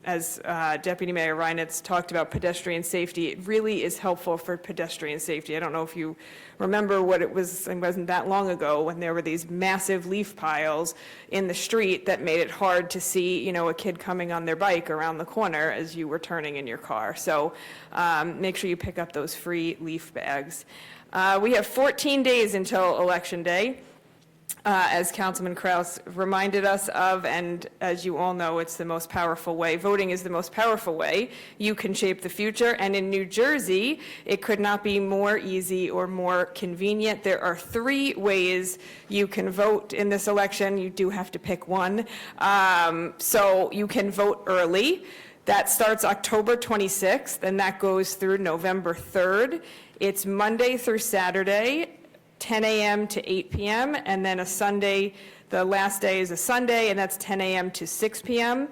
as Deputy Mayor Reinitz talked about pedestrian safety, it really is helpful for pedestrian safety. I don't know if you remember what it wasn't that long ago when there were these massive leaf piles in the street that made it hard to see, you know, a kid coming on their bike around the corner as you were turning in your car. So make sure you pick up those free leaf bags. We have 14 days until Election Day. As Councilman Kraus reminded us of, and as you all know, it's the most powerful way. Voting is the most powerful way you can shape the future. And in New Jersey, it could not be more easy or more convenient. There are 3 ways you can vote in this election. You do have to pick one. So you can vote early. That starts October 26th, and that goes through November 3rd. It's Monday through Saturday, 10 a.m. to 8 p.m., and then a Sunday, the last day is a Sunday, and that's 10 a.m. to 6 p.m.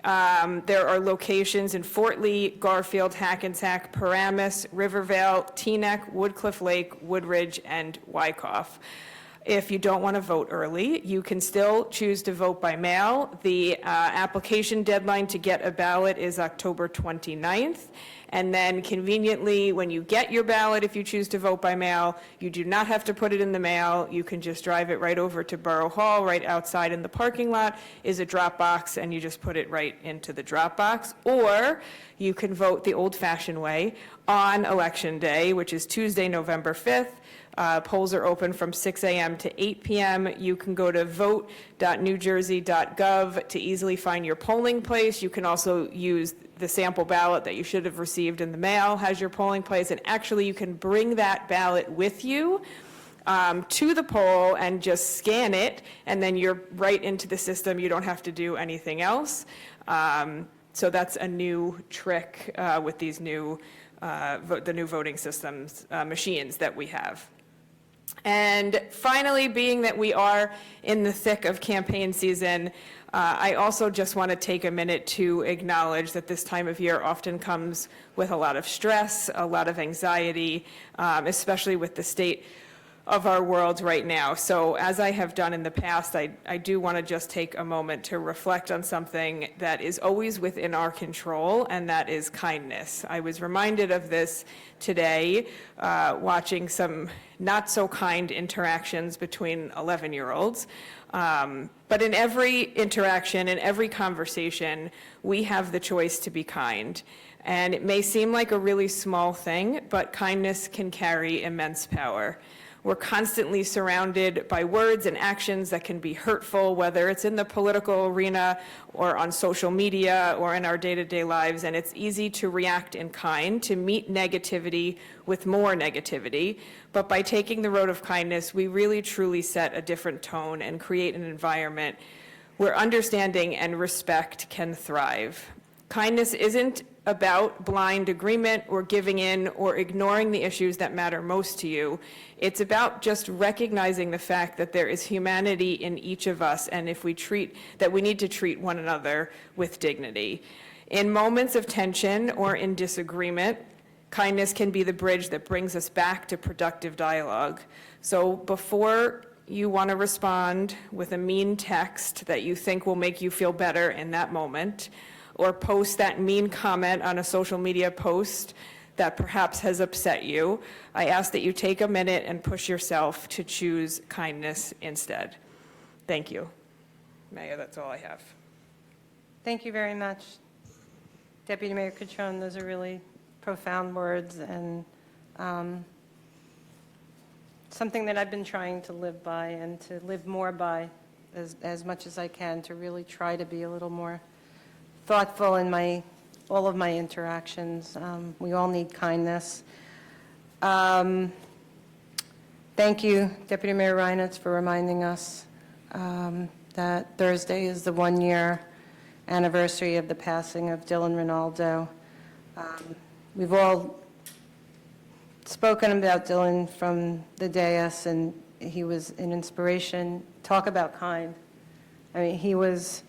There are locations in Fort Lee, Garfield, Hackensack, Paramus, Rivervale, Teaneck, Woodcliff Lake, Woodridge, and Wyckoff. If you don't want to vote early, you can still choose to vote by mail. The application deadline to get a ballot is October 29th. And then conveniently, when you get your ballot, if you choose to vote by mail, you do not have to put it in the mail. You can just drive it right over to Borough Hall. Right outside in the parking lot is a drop box, and you just put it right into the drop box. Or you can vote the old-fashioned way on Election Day, which is Tuesday, November 5th. Polls are open from 6 a.m. to 8 p.m. You can go to vote.newjersey.gov to easily find your polling place. You can also use the sample ballot that you should have received in the mail, has your polling place, and actually you can bring that ballot with you to the poll and just scan it, and then you're right into the system. You don't have to do anything else. So that's a new trick with these new the new voting systems machines that we have. And finally, being that we are in the thick of campaign season, I also just want to take a minute to acknowledge that this time of year often comes with a lot of stress, a lot of anxiety, especially with the state of our world right now. So as I have done in the past, I do want to just take a moment to reflect on something that is always within our control, and that is kindness. I was reminded of this today watching some not so kind interactions between 11-year-olds. But in every interaction, in every conversation, we have the choice to be kind. And it may seem like a really small thing, but kindness can carry immense power. We're constantly surrounded by words and actions that can be hurtful, whether it's in the political arena or on social media or in our day-to-day lives, and it's easy to react in kind, to meet negativity with more negativity. But by taking the road of kindness, we really truly set a different tone and create an environment where understanding and respect can thrive. Kindness isn't about blind agreement or giving in or ignoring the issues that matter most to you. It's about just recognizing the fact that there is humanity in each of us, and if we need to treat one another with dignity. In moments of tension or in disagreement, kindness can be the bridge that brings us back to productive dialogue. So before you want to respond with a mean text that you think will make you feel better in that moment, or post that mean comment on a social media post that perhaps has upset you, I ask that you take a minute and push yourself to choose kindness instead. Thank you. Mayor, that's all I have. Thank you very much, Deputy Mayor Catrone. Those are really profound words, and something that I've been trying to live by and to live more by as much as I can, to really try to be a little more thoughtful in all of my interactions. We all need kindness. Thank you, Deputy Mayor Reinitz, for reminding us that Thursday is the one-year anniversary of the passing of Dylan Ronaldo. We've all spoken about Dylan from the dais, and he was an inspiration. Talk about kind. I mean, he was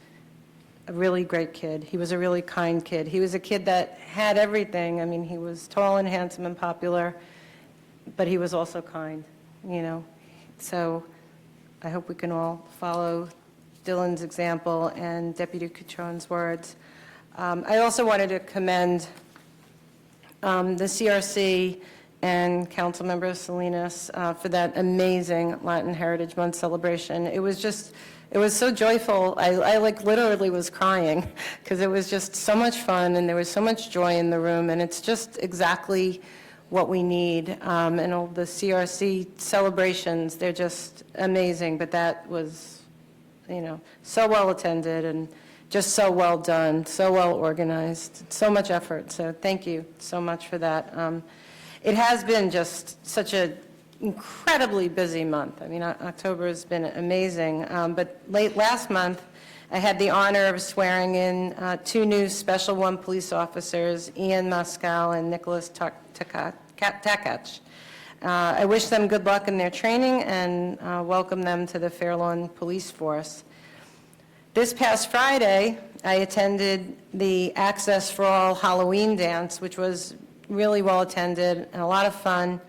a really great kid. He was a really kind kid. He was a kid that had everything. I mean, he was tall and handsome and popular, but he was also kind, you know. So I hope we can all follow Dylan's example and Deputy Catrone's words. I also wanted to commend the CRC and Councilmember Salinas for that amazing Latin Heritage Month celebration. It was so joyful. I like literally was crying because it was just so much fun and there was so much joy in the room, and it's just exactly what we need. And all the CRC celebrations, they're just amazing, but that was, so well attended and just so well done, so well organized, so much effort. So thank you so much for that. It has been just such an incredibly busy month. I mean, October has been amazing. But late last month, I had the honor of swearing in 2 new Special One police officers, Ian Moscow and Nicholas Takach. I wish them good luck in their training and welcome them to the Fair Lawn Police Force. This past Friday, I attended the Access for All Halloween dance, which was really well attended and a lot of fun.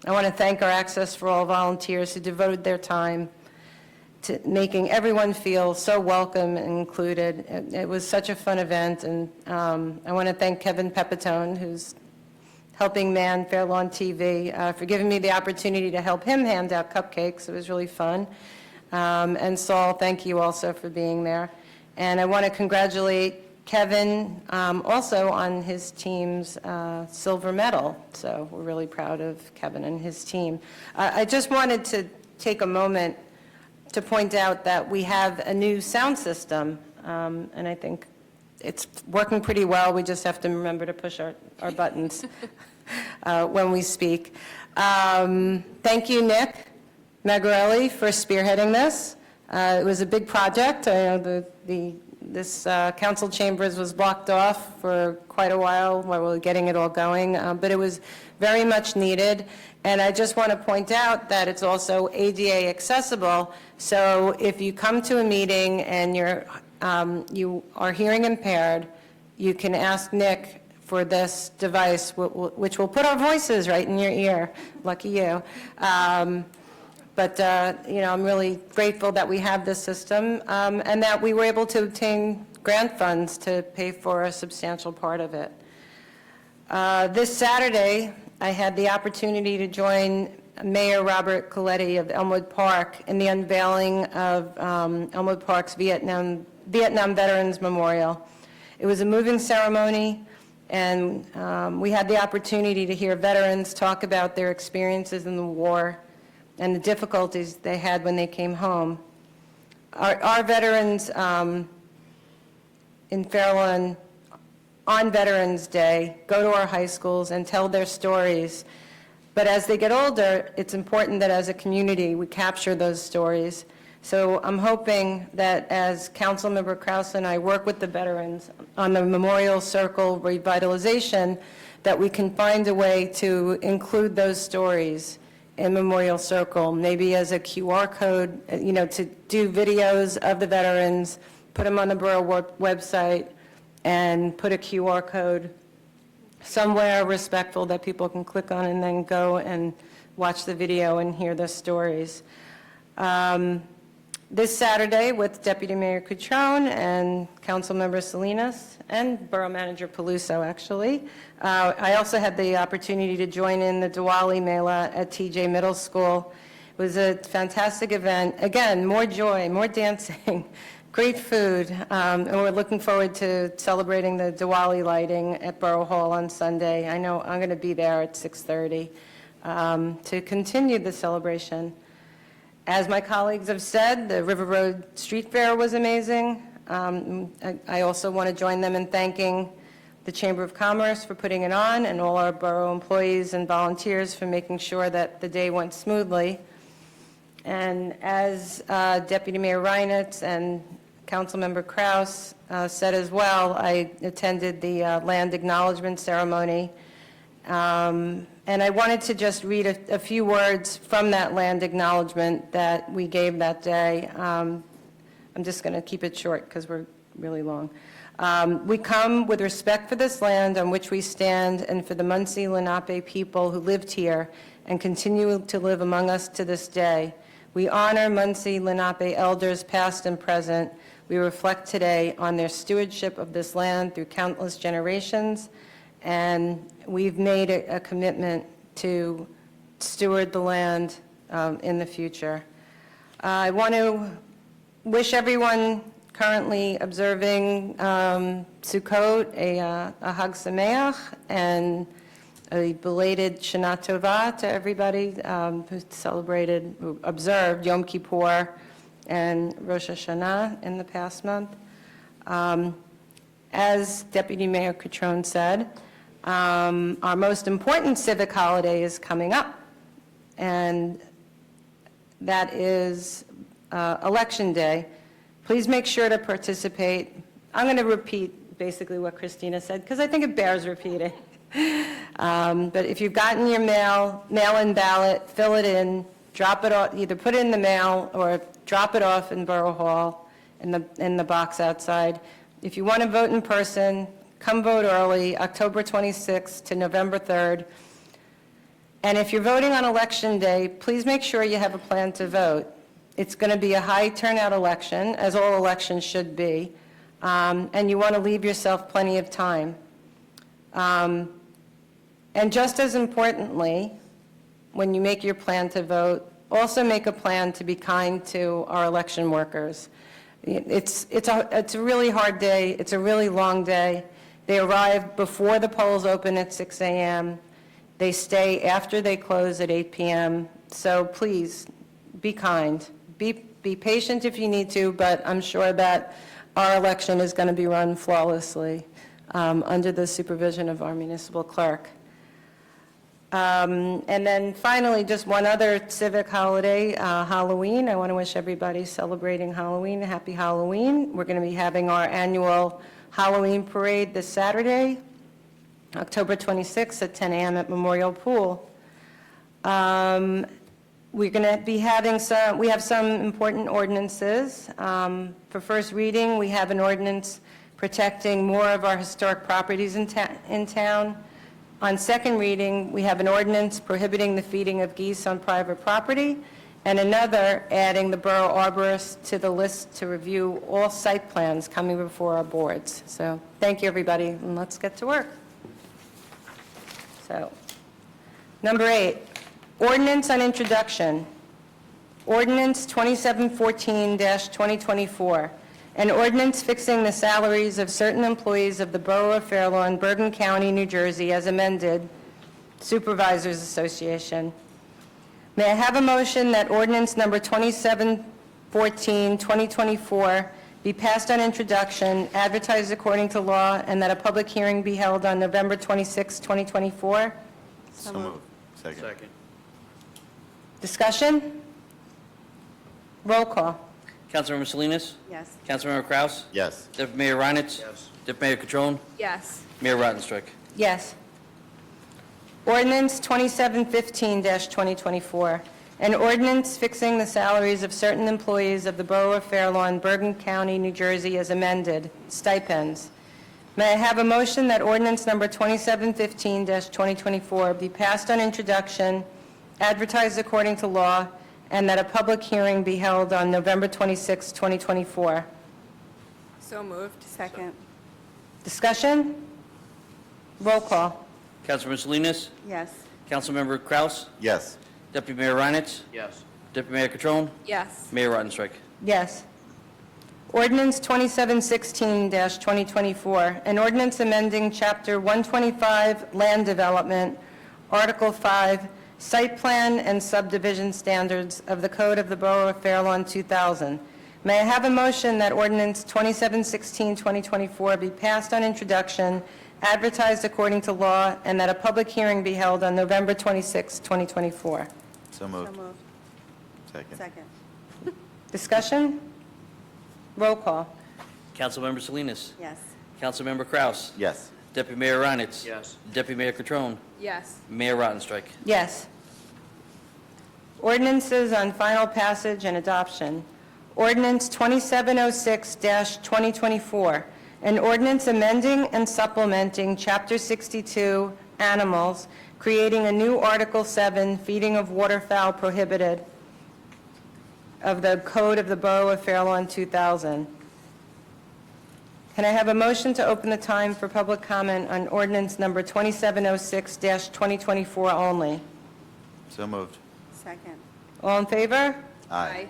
I want to thank our Access for All volunteers who devoted their time to making everyone feel so welcome and included. It was such a fun event, and I want to thank Kevin Pepitone, who's helping man Fair Lawn TV, for giving me the opportunity to help him hand out cupcakes. It was really fun. And Saul, thank you also for being there. And I want to congratulate Kevin also on his team's silver medal. So we're really proud of Kevin and his team. I just wanted to take a moment to point out that we have a new sound system, and I think it's working pretty well. We just have to remember to push our buttons when we speak. Thank you, Nick Magarelli, for spearheading this. It was a big project. I know this council chambers was blocked off for quite a while we were getting it all going, but it was very much needed. And I just want to point out that it's also ADA accessible. So if you come to a meeting and you are hearing impaired, you can ask Nick for this device, which will put our voices right in your ear. Lucky you. But I'm really grateful that we have this system and that we were able to obtain grant funds to pay for a substantial part of it. This Saturday, I had the opportunity to join Mayor Robert Coletti of Elmwood Park in the unveiling of Elmwood Park's Vietnam Veterans Memorial. It was a moving ceremony, and we had the opportunity to hear veterans talk about their experiences in the war and the difficulties they had when they came home. Our veterans in Fair Lawn on Veterans Day go to our high schools and tell their stories. But as they get older, it's important that as a community we capture those stories. So I'm hoping that as Councilmember Krause and I work with the veterans on the Memorial Circle revitalization, that we can find a way to include those stories in Memorial Circle, maybe as a QR code, to do videos of the veterans, put them on the borough website, and put a QR code somewhere respectful that people can click on and then go and watch the video and hear the stories. This Saturday, with Deputy Mayor Cutrone and Councilmember Salinas and Borough Manager Peluso, actually, I also had the opportunity to join in the Diwali Mela at TJ Middle School. It was a fantastic event. Again, more joy, more dancing, great food, and we're looking forward to celebrating the Diwali lighting at Borough Hall on Sunday. I know I'm going to be there at 6:30 to continue the celebration. As my colleagues have said, the River Road Street Fair was amazing. I also want to join them in thanking the Chamber of Commerce for putting it on and all our borough employees and volunteers for making sure that the day went smoothly. And as Deputy Mayor Reinitz and Councilmember Krause said as well, I attended the land acknowledgement ceremony. And I wanted to just read a few words from that land acknowledgement that we gave that day. I'm just going to keep it short because we're really long. We come with respect for this land on which we stand and for the Munsee Lenape people who lived here and continue to live among us to this day. We honor Munsee Lenape elders past and present. We reflect today on their stewardship of this land through countless generations, and we've made a commitment to steward the land in the future. I want to wish everyone currently observing Sukkot a Hag Sameach and a belated Shana Tova to everybody who observed Yom Kippur and Rosh Hashanah in the past month. As Deputy Mayor Catrone said, our most important civic holiday is coming up, and that is Election Day. Please make sure to participate. I'm going to repeat basically what Christina said, because I think it bears repeating. But if you've gotten your mail-in ballot, fill it in, drop it off, either put it in the mail or drop it off in Borough Hall in the box outside. If you want to vote in person, come vote early, October 26th to November 3rd. And if you're voting on Election Day, please make sure you have a plan to vote. It's going to be a high turnout election, as all elections should be, and you want to leave yourself plenty of time. And just as importantly, when you make your plan to vote, also make a plan to be kind to our election workers. It's a really hard day. It's a really long day. They arrive before the polls open at 6 a.m. They stay after they close at 8 p.m. So please, be kind. Be patient if you need to, but I'm sure that our election is going to be run flawlessly under the supervision of our municipal clerk. And then finally, just one other civic holiday, Halloween. I want to wish everybody celebrating Halloween a happy Halloween. We're going to be having our annual Halloween parade this Saturday, October 26th at 10 a.m. at Memorial Pool. We're going to be having we have some important ordinances. For first reading, we have an ordinance protecting more of our historic properties in town. On second reading, we have an ordinance prohibiting the feeding of geese on private property, and another adding the borough arborist to the list to review all site plans coming before our boards. So thank you, everybody, and let's get to work. So, number 8, ordinance on introduction. Ordinance 2714-2024. An ordinance fixing the salaries of certain employees of the Borough of Fair Lawn, Bergen County, New Jersey, as amended, Supervisors Association. May I have a motion that ordinance number 2714-2024 be passed on introduction, advertised according to law, and that a public hearing be held on November 26, 2024? So moved. Second. Discussion? Roll call. Councilmember Salinas? Yes. Councilmember Kraus? Yes. Deputy Mayor Reinitz? Yes. Deputy Mayor Catrone? Yes. Mayor Rottenstreich? Yes. Ordinance 2715-2024, an ordinance fixing the salaries of certain employees of the Borough of Fair Lawn, Bergen County, New Jersey, as amended, stipends. May I have a motion that ordinance number 2715-2024 be passed on introduction, advertised according to law, and that a public hearing be held on November 26, 2024? So moved. Second. Discussion? Roll call. Councilmember Salinas? Yes. Councilmember Kraus? Yes. Deputy Mayor Reinitz? Yes. Deputy Mayor Catrone? Yes. Mayor Rottenstreich? Yes. Ordinance 2716-2024, an ordinance amending Chapter 125, Land Development, Article 5, Site Plan and Subdivision Standards of the Code of the Borough of Fair Lawn 2000. May I have a motion that ordinance 2716-2024 be passed on introduction, advertised according to law, and that a public hearing be held on November 26, 2024? So moved. Second. Second. Discussion? Roll call. Councilmember Salinas? Yes. Councilmember Kraus? Yes. Deputy Mayor Reinitz? Yes. Deputy Mayor Catrone? Yes. Mayor Rottenstreich? Yes. Ordinances on final passage and adoption. Ordinance 2706-2024, an ordinance amending and supplementing Chapter 62, Animals, creating a new Article 7, Feeding of Waterfowl Prohibited, of the Code of the Borough of Fair Lawn 2000. Can I have a motion to open the time for public comment on ordinance number 2706-2024 only? So moved. Second. All in favor? Aye.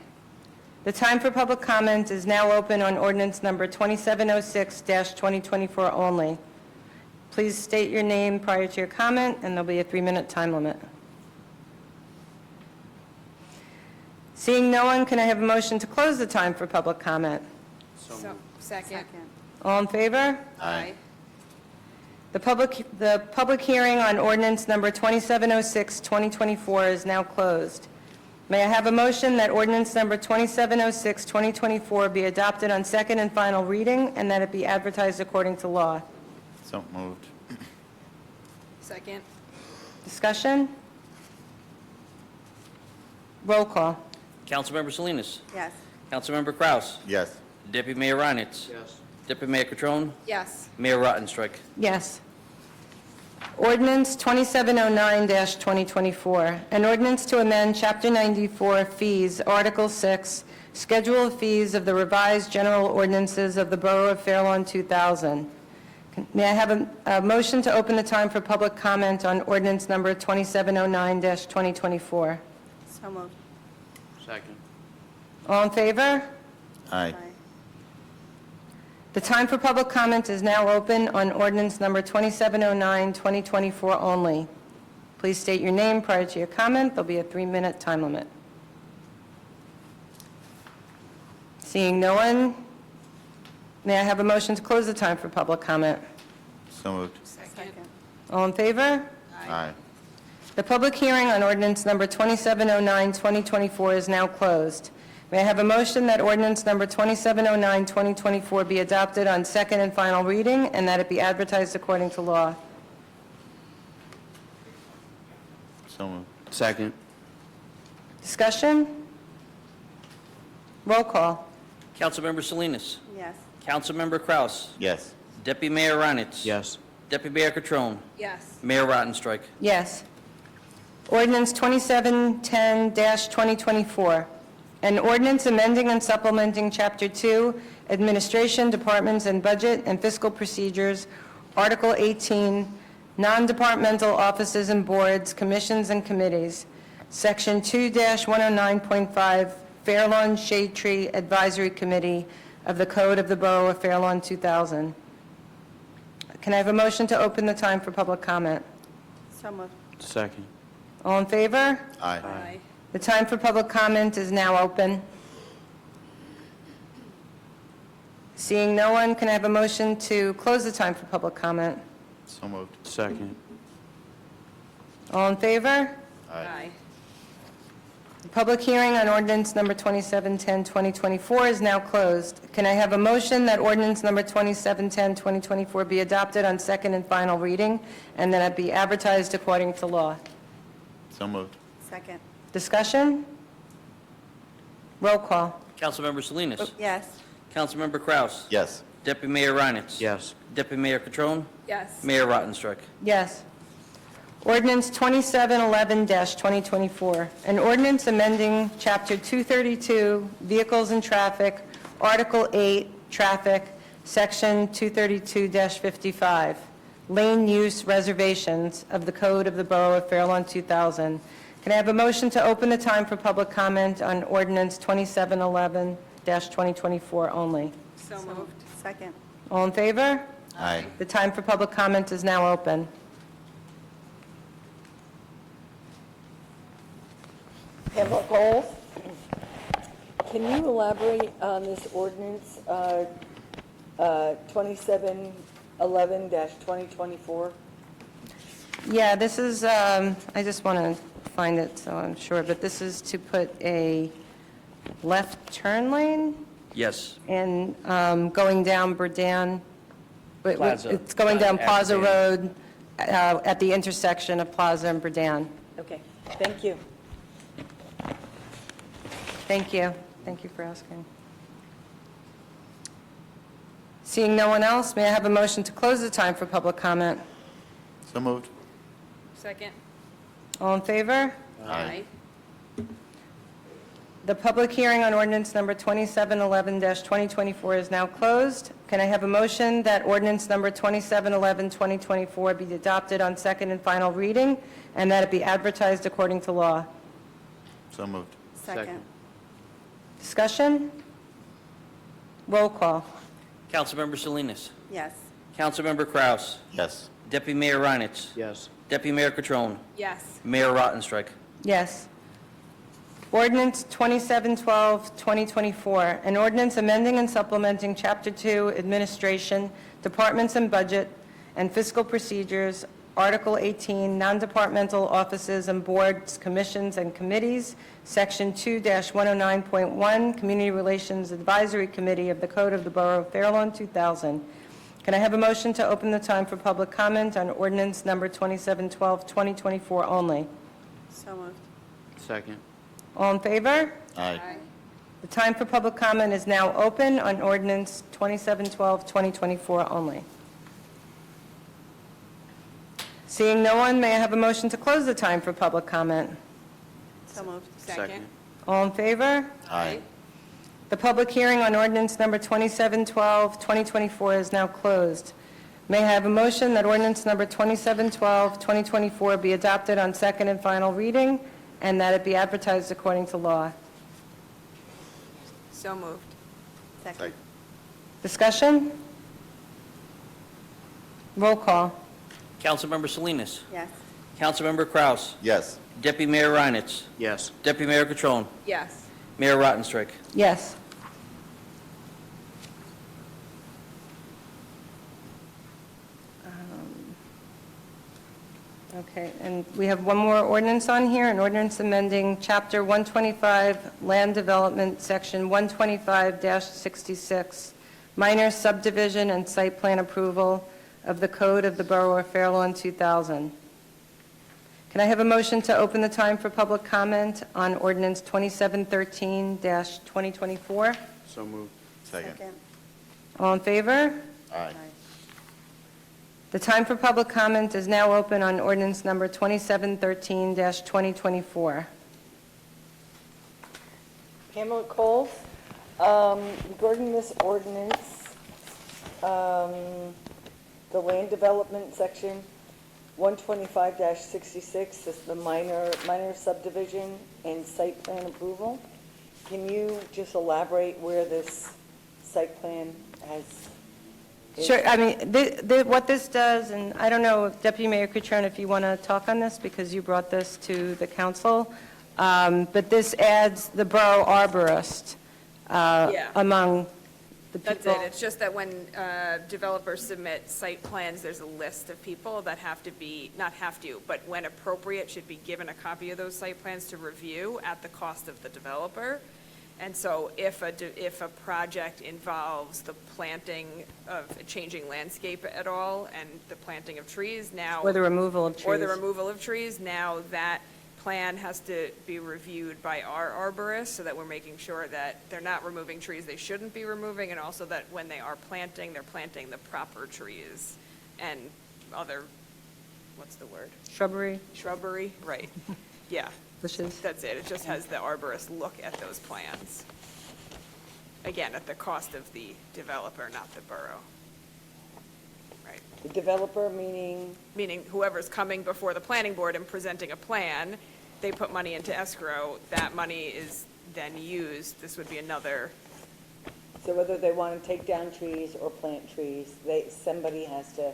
The time for public comment is now open on ordinance number 2706-2024 only. Please state your name prior to your comment, and there'll be a 3-minute time limit. Seeing no one, can I have a motion to close the time for public comment? Second. All in favor? Aye. The public hearing on ordinance number 2706-2024 is now closed. May I have a motion that ordinance number 2706-2024 be adopted on second and final reading, and that it be advertised according to law? So moved. Second. Discussion? Roll call. Councilmember Salinas. Yes. Councilmember Kraus. Yes. Deputy Mayor Reinitz. Yes. Deputy Mayor Catrone. Yes. Mayor Rottenstrike. Yes. Ordinance 2709-2024, an ordinance to amend Chapter 94 Fees, Article 6, Schedule of Fees of the Revised General Ordinances of the Borough of Fair Lawn 2000. May I have a motion to open the time for public comment on ordinance number 2709-2024? So moved. Second. All in favor? Aye. The time for public comment is now open on ordinance number 2709-2024 only. Please state your name prior to your comment. There'll be a 3-minute time limit. Seeing no one, may I have a motion to close the time for public comment? So moved. Second. All in favor? Aye. The public hearing on ordinance number 2709-2024 is now closed. May I have a motion that ordinance number 2709-2024 be adopted on second and final reading, and that it be advertised according to law? So moved. Second. Discussion? Roll call. Councilmember Salinas. Yes. Councilmember Kraus. Yes. Deputy Mayor Reinitz. Yes. Deputy Mayor Catrone. Yes. Mayor Rottenstrike. Yes. Ordinance 2710-2024, an ordinance amending and supplementing Chapter 2, Administration, Departments, and Budget and Fiscal Procedures, Article 18, Non-Departmental Offices and Boards, Commissions, and Committees, Section 2-109.5, Fair Lawn Shade Tree Advisory Committee of the Code of the Borough of Fair Lawn 2000. Can I have a motion to open the time for public comment? So moved. Second. All in favor? Aye. The time for public comment is now open. Seeing no one, can I have a motion to close the time for public comment? So moved. Second. All in favor? Aye. The public hearing on ordinance number 2710-2024 is now closed. Can I have a motion that ordinance number 2710-2024 be adopted on second and final reading, and that it be advertised according to law? So moved. Second. Discussion? Roll call. Councilmember Salinas. Yes. Councilmember Kraus. Yes. Deputy Mayor Reinitz. Yes. Deputy Mayor Catrone. Yes. Mayor Rottenstrike. Yes. Ordinance 2711-2024, an ordinance amending Chapter 232, Vehicles and Traffic, Article 8, Traffic, Section 232-55, Lane Use Reservations of the Code of the Borough of Fair Lawn 2000. Can I have a motion to open the time for public comment on ordinance 2711-2024 only? So moved. Second. All in favor? Aye. The time for public comment is now open. Pamela Cole, can you elaborate on this ordinance 2711-2024? Yeah, this is, I just want to find it so I'm sure, but this is to put a left turn lane Yes. and going down Burdan. Plaza. It's going down At Plaza Burdan. Road at the intersection of Plaza and Burdan. Okay, thank you. Thank you. Thank you for asking. Seeing no one else, may I have a motion to close the time for public comment? So moved. Second. All in favor? Aye. The public hearing on ordinance number 2711-2024 is now closed. Can I have a motion that ordinance number 2711-2024 be adopted on second and final reading, and that it be advertised according to law? So moved. Second. Discussion? Roll call. Councilmember Salinas. Yes. Councilmember Kraus. Yes. Deputy Mayor Reinitz. Yes. Deputy Mayor Catrone. Yes. Mayor Rottenstrike. Yes. Ordinance 2712-2024, an ordinance amending and supplementing Chapter 2 Administration, Departments and Budget, and Fiscal Procedures, Article 18, Non-Departmental Offices and Boards, Commissions, and Committees, Section 2-109.1, Community Relations Advisory Committee of the Code of the Borough of Fair Lawn, 2000. Can I have a motion to open the time for public comment on ordinance number 2712-2024 only? So moved. Second. All in favor? Aye. The time for public comment is now open on ordinance 2712-2024 only. Seeing no one, may I have a motion to close the time for public comment? So moved. Second. All in favor? Aye. The public hearing on ordinance number 2712-2024 is now closed. May I have a motion that ordinance number 2712-2024 be adopted on second and final reading, and that it be advertised according to law? So moved. Second. Discussion? Roll call. Councilmember Salinas. Yes. Councilmember Kraus. Yes. Deputy Mayor Reinitz. Yes. Deputy Mayor Catrone. Yes. Mayor Rottenstrike. Yes. Okay, and we have one more ordinance on here, an ordinance amending Chapter 125, Land Development, Section 125-66, minor subdivision and site plan approval of the Code of the Borough of Fair Lawn, 2000. Can I have a motion to open the time for public comment on ordinance 2713-2024? So moved. Second. All in favor? Aye. The time for public comment is now open on ordinance number 2713-2024. Pamela Coles, regarding this ordinance, the land development section 125-66 is the minor subdivision and site plan approval. Can you just elaborate where this site plan has? Sure, I mean, what this does, and I don't know, Deputy Mayor Catrone, if you want to talk on this, because you brought this to the council, but this adds the borough arborist Yeah. among the people. That's it. It's just that when developers submit site plans, there's a list of people that have to be, not have to, but when appropriate, should be given a copy of those site plans to review at the cost of the developer. And so if a project involves the planting of, changing landscape at all, and the planting of trees, now. Or the removal of trees. Or the removal of trees, now that plan has to be reviewed by our arborist, so that we're making sure that they're not removing trees they shouldn't be removing, and also that when they are planting, they're planting the proper trees and other, what's the word? Shrubbery, Shrubbery, right, yeah. bushes. That's it, it just has the arborist look at those plans. Again, at the cost of the developer, not the borough. Right, The developer, meaning, meaning whoever's coming before the planning board and presenting a plan, they put money into escrow, that money is then used, this would be another, so whether they want to take down trees or plant trees, somebody has to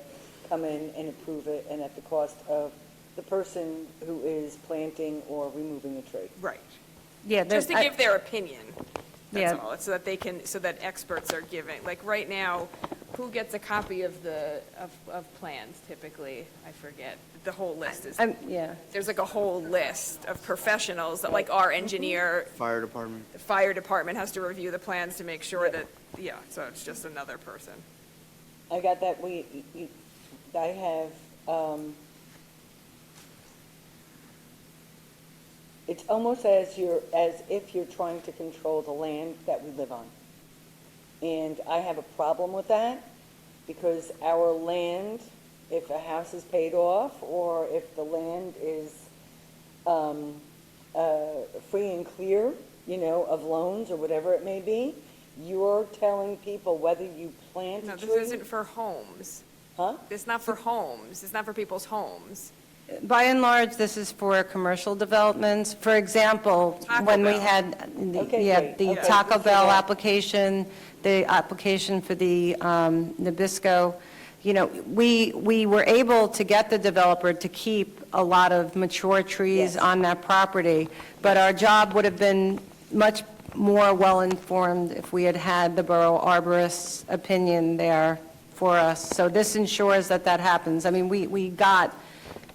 come in and approve it, and at the cost of the person who is planting or removing a tree. right. Yeah, Just to I- give their opinion, that's Yeah. all, it's so that they can, so that experts are giving, like, right now, who gets a copy of of plans typically? I forget, the whole list is, Yeah. there's like a whole list of professionals, that like our engineer, Fire department. the fire department has to review the plans to make sure that, yeah, so it's just another person. I got that, I have, it's almost as if you're trying to control the land that we live on. And I have a problem with that, because our land, if a house is paid off, or if the land is free and clear, of loans or whatever it may be. You're telling people whether you plant No, a this tree. isn't for homes. Huh? It's not for homes. It's not for people's homes. By and large, this is for commercial developments. For example, Taco when we Bell. had, Okay, yeah, great. the Okay, Taco before Bell that. application, the application for the Nabisco, we were able to get the developer to keep a lot of mature trees Yes. on that property, but our job would have been much more well-informed if we had had the borough arborist's opinion there for us. So this ensures that that happens. I mean, we got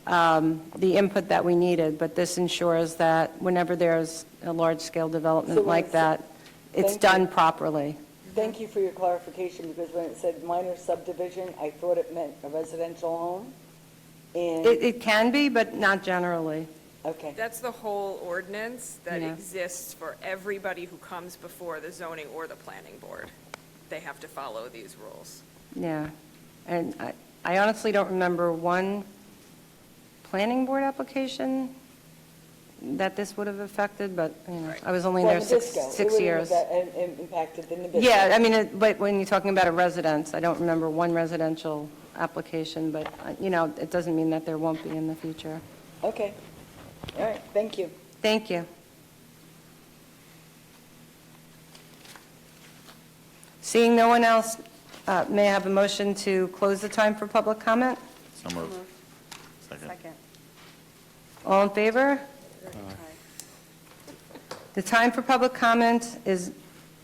the input that we needed, but this ensures that whenever there's a large-scale So development when like it's- that, it's Thank you. done properly. Thank you for your clarification, because when it said minor subdivision, I thought it meant a residential home. And, It can be, but not generally. okay, That's the whole ordinance that Yeah. exists for everybody who comes before the zoning or the planning board. They have to follow these rules. Yeah. And I honestly don't remember one planning board application that this would have affected, but, I was only well, there Nabisco, six years. It would have impacted the Nabisco. Yeah, I mean, but when you're talking about a residence, I don't remember one residential application, but, it doesn't mean that there won't be in the future. Okay, all right, thank you. Thank you. Seeing no one else, may I have a motion to close the time for public comment? So moved. Second. All in favor? The time for public comment is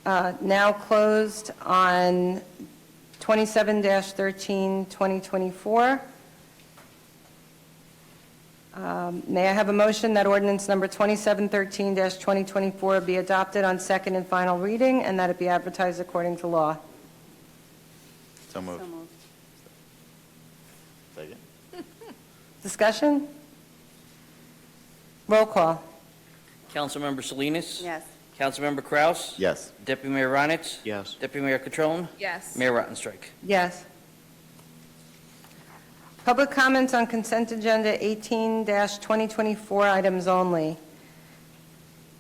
now closed on 27-13, 2024. May I have a motion that ordinance number 2713-2024 be adopted on second and final reading, and that it be advertised according to law? So moved. Second. Discussion? Roll call. Councilmember Salinas? Yes. Councilmember Kraus? Yes. Deputy Mayor Ronitz? Yes. Deputy Mayor Catrone? Yes. Mayor Rottenstrike? Yes. Public comments on consent agenda 18-2024 items only.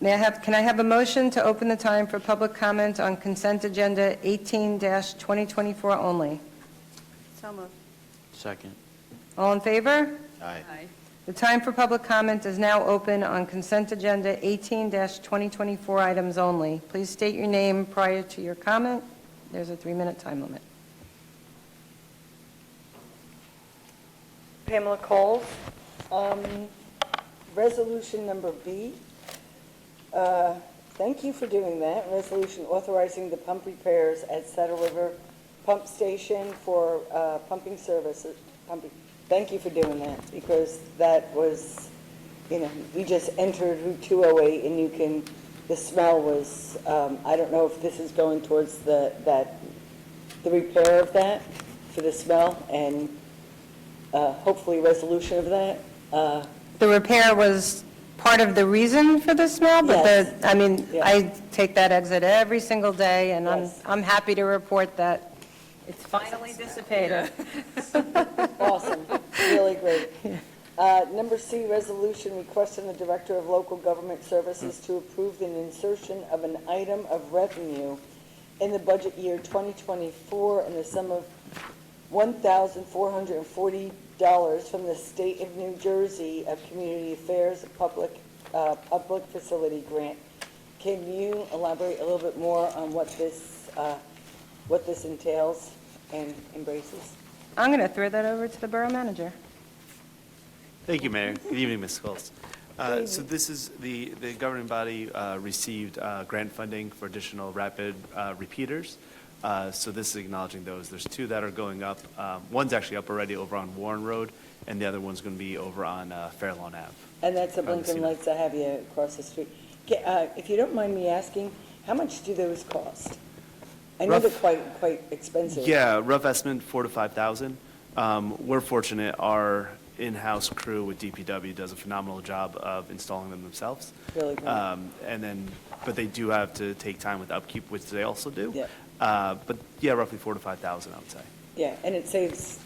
Can I have a motion to open the time for public comment on consent agenda 18-2024 only? So moved. Second. All in favor? Aye. The time for public comment is now open on consent agenda 18-2024 items only. Please state your name prior to your comment. There's a 3-minute time limit. Pamela Coles. Resolution number B. Thank you for doing that. Resolution authorizing the pump repairs at Saddle River Pump Station for pumping services. Thank you for doing that, because that was, we just entered Route 208, and the smell was, I don't know if this is going towards the repair of that for the smell, and hopefully resolution of that. The repair was part of the reason for the smell, but Yes. Yes. I take that exit every single day, and Yes. I'm happy to report that it's finally dissipated. Awesome, really great. Number C, resolution requesting the Director of Local Government Services to approve the insertion of an item of revenue in the budget year 2024 in the sum of $1,440 from the State of New Jersey of Community Affairs Public Facility Grant. Can you elaborate a little bit more on what this entails and embraces? I'm going to throw that over to the borough manager. Thank you, Mayor. Good evening, Ms. Schultz. So this is, the governing body received grant funding for additional rapid repeaters. So this is acknowledging those. There's 2 that are going up. One's actually up already over on Warren Road, and the other one's going to be over on Fairlawn Ave. And that's the blinking lights I have you across the street. If you don't mind me asking, how much do those cost? I know they're quite expensive. Yeah, rough estimate, 4,000 to 5,000. We're fortunate, our in-house crew with DPW does a phenomenal job of installing them themselves. Really great. But they do have to take time with upkeep, which they also do. Yeah. But yeah, roughly 4,000 to 5,000, I would say. Yeah, and it saves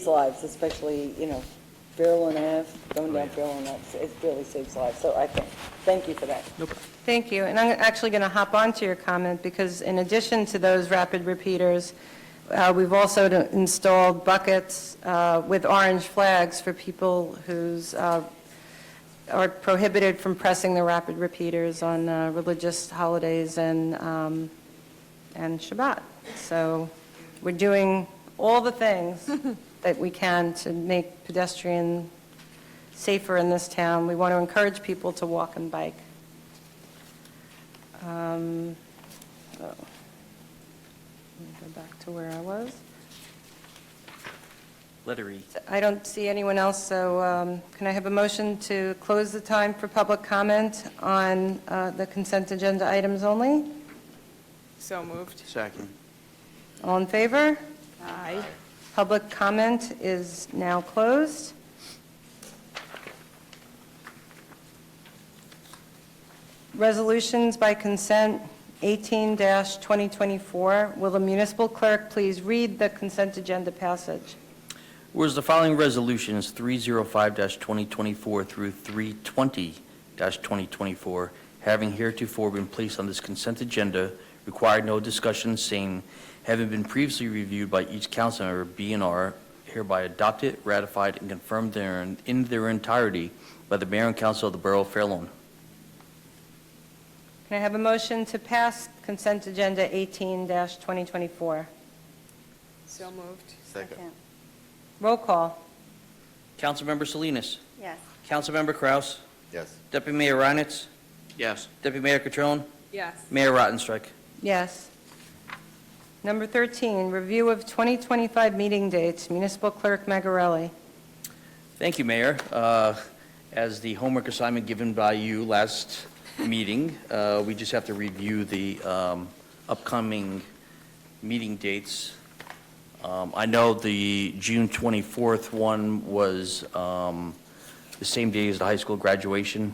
lives, especially, Fairlawn Ave, going down Fairlawn Ave, it really saves lives. So I thank you for that. Thank you. And I'm actually going to hop onto your comment because in addition to those rapid repeaters, we've also installed buckets with orange flags for people who's are prohibited from pressing the rapid repeaters on religious holidays and Shabbat. So we're doing all the things that we can to make pedestrian safer in this town. We want to encourage people to walk and bike. Let me go back to where I was. Letter E. I don't see anyone else, so can I have a motion to close the time for public comment on the consent agenda items only? So moved. Second. All in favor? Aye. Public comment is now closed. Resolutions by consent 18-2024. Will the municipal clerk please read the consent agenda passage? Whereas the following resolutions, 305-2024 through 320-2024, having heretofore been placed on this consent agenda, required no discussion, same, having been previously reviewed by each council member, be and are hereby adopted, ratified, and confirmed in their entirety by the mayor and council of the borough of Fair Lawn. Can I have a motion to pass consent agenda 18-2024? So moved. Second. Roll call. Councilmember Salinas. Yes. Councilmember Kraus. Yes. Deputy Mayor Reinitz. Yes. Deputy Mayor Catrone. Yes. Mayor Rottenstrike. Yes. Number 13, review of 2025 meeting dates. Municipal Clerk Magarelli. Thank you, Mayor. As the homework assignment given by you last meeting, we just have to review the upcoming meeting dates. I know the June 24th one was the same day as the high school graduation.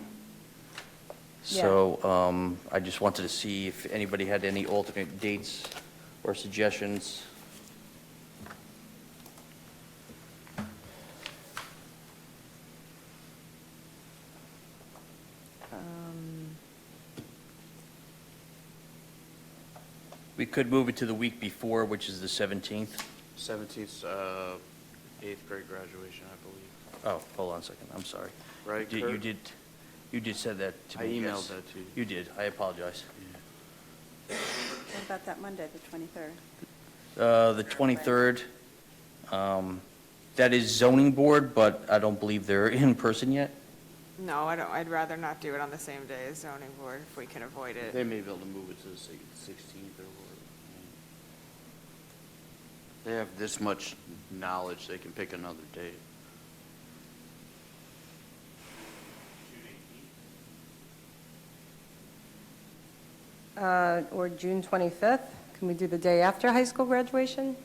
So I just wanted to see if anybody had any alternate dates or suggestions. We could move it to the week before, which is the 17th. 17th, 8th grade graduation, I believe. Oh, hold on a second, I'm sorry. Right, You Kurt? did say that to I me, yes. emailed that to you. You did, I apologize. What about that Monday, the 23rd? The 23rd, that is zoning board, but I don't believe they're in person yet. No, I don't, I'd rather not do it on the same day as zoning board if we can avoid it. They may be able to move it to the 16th or whatever. They have this much knowledge, they can pick another date. Or June 25th? Can we do the day after high school graduation?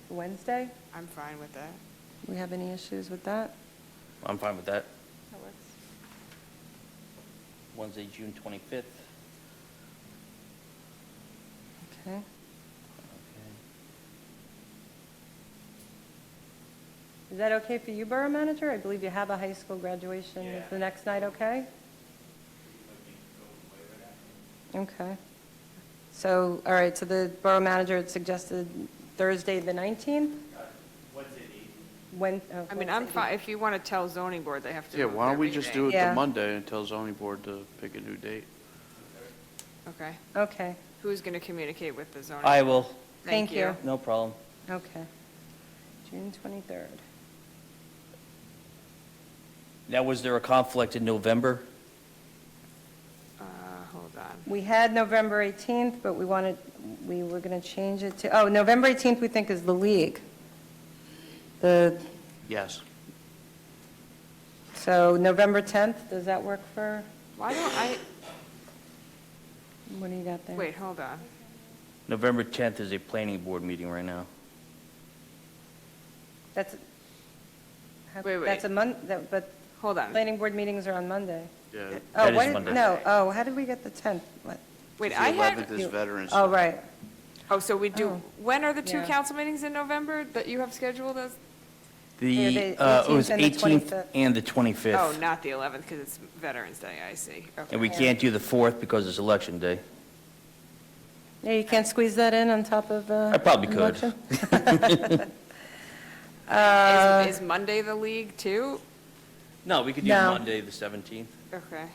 Wednesday? I'm fine with that. Do we have any issues with that? I'm fine with that. That works. Wednesday, June 25th. Okay. Is that okay for you, Borough Manager? I believe you have a high school graduation. Is the next night okay? Okay. So, all right, so the Borough Manager had suggested Thursday, the 19th? I mean, I'm fine, if you want to tell zoning board, they have to Yeah, move why don't their we just do meeting. it Yeah. the Monday and tell zoning board to pick a new date? Okay. Okay, Who's going to communicate with the zoning? I board? will, thank you. no problem. Okay. June 23rd. Now, was there a conflict in November? Hold on. We had November 18th, but we were going to change it to, oh, November 18th we think is the league. Yes. So November 10th, does that work for, Why don't I, what do you got there? wait, hold on. November 10th is a planning board meeting right now. That's, Wait. that's a month, but Hold on. planning board meetings are on Monday. Yeah. Oh, That is what did- Monday. No, oh, how did we get the 10th? What? Wait, The I 11th had, is Veterans Oh, Day. right. oh, so we do, Oh. when are the two Yeah. council meetings in November that you have scheduled as? The, the it was 18th and the 18th 25th. and the 25th. Oh, not the 11th, because it's Veterans Day, I see. Okay. And we can't do the 4th because it's Election Day. Yeah, you can't squeeze that in on top of I probably could. election? Is Monday the league, too? No, we could do No. Monday, the 17th. Okay,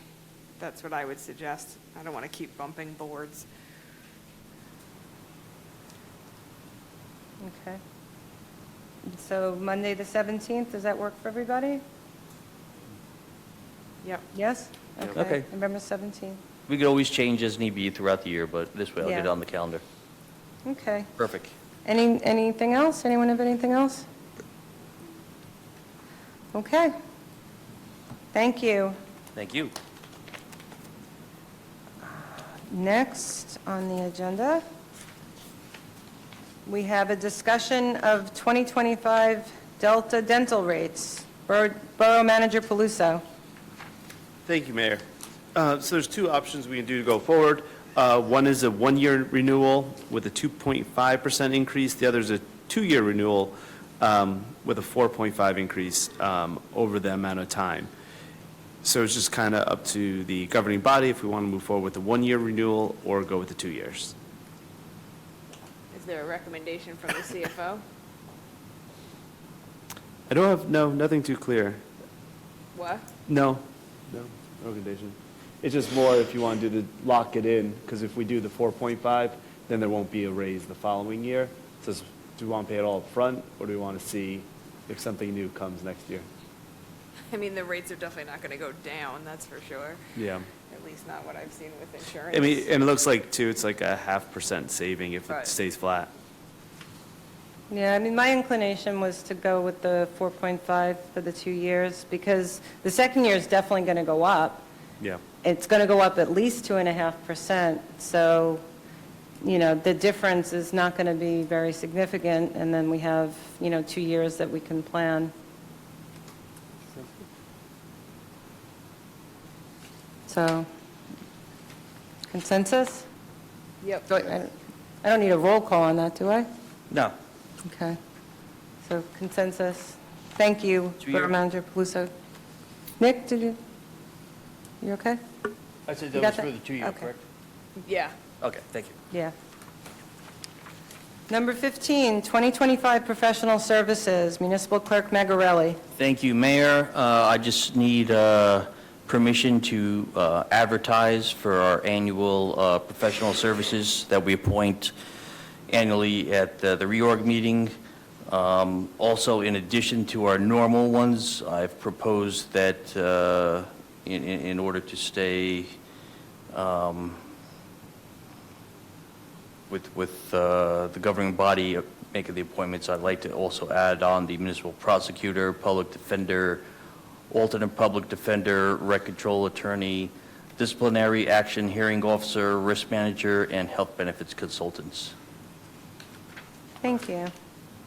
that's what I would suggest. I don't want to keep bumping boards. Okay. So Monday, the 17th, does that work for everybody? Yep. Yes? Okay. November 17th. We could always change as need be throughout the year, but this way I'll get it Yeah. on the calendar. Okay. Perfect. Anything else? Anyone have anything else? Okay. Thank you. Thank you. Next on the agenda, we have a discussion of 2025 Delta dental rates. Borough Manager Paluso. Thank you, Mayor. So there's two options we can do to go forward. One is a one-year renewal with a 2.5% increase. The other is a two-year renewal with a 4.5 increase over the amount of time. So it's just kind of up to the governing body if we want to move forward with the one-year renewal or go with the 2 years. Is there a recommendation from the CFO? I don't have, no, nothing too clear. What? No recommendation. It's just more if you want to do the lock it in, because if we do the 4.5, then there won't be a raise the following year. So do we want to pay it all up front, or do we want to see if something new comes next year? I mean, the rates are definitely not going to go down, that's for sure. Yeah. At least not what I've seen with insurance. I mean, and it looks like, too, it's like a 0.5% saving if it Right. stays flat. Yeah, I mean, my inclination was to go with the 4.5 for the 2 years, because the second year is definitely going to go up. Yeah. It's going to go up at least 2.5%, so, you know, the difference is not going to be very significant, and then we have, 2 years that we can plan. So, consensus? Yep. I don't need a roll call on that, do I? No. Okay. So consensus. Thank you, 2 year. Borough Manager Paluso. Nick, you okay? I said You that got was for that? the 2 year, Okay. correct? Yeah. Okay, thank you. Yeah. Number 15, 2025 Professional Services, Municipal Clerk Magarelli. Thank you, Mayor. I just need permission to advertise for our annual professional services that we appoint annually at the reorg meeting. Also, in addition to our normal ones, I've proposed that in order to stay with the governing body making the appointments, I'd like to also add on the municipal prosecutor, public defender, alternate public defender, rec control attorney, disciplinary action hearing officer, risk manager, and health benefits consultants. Thank you.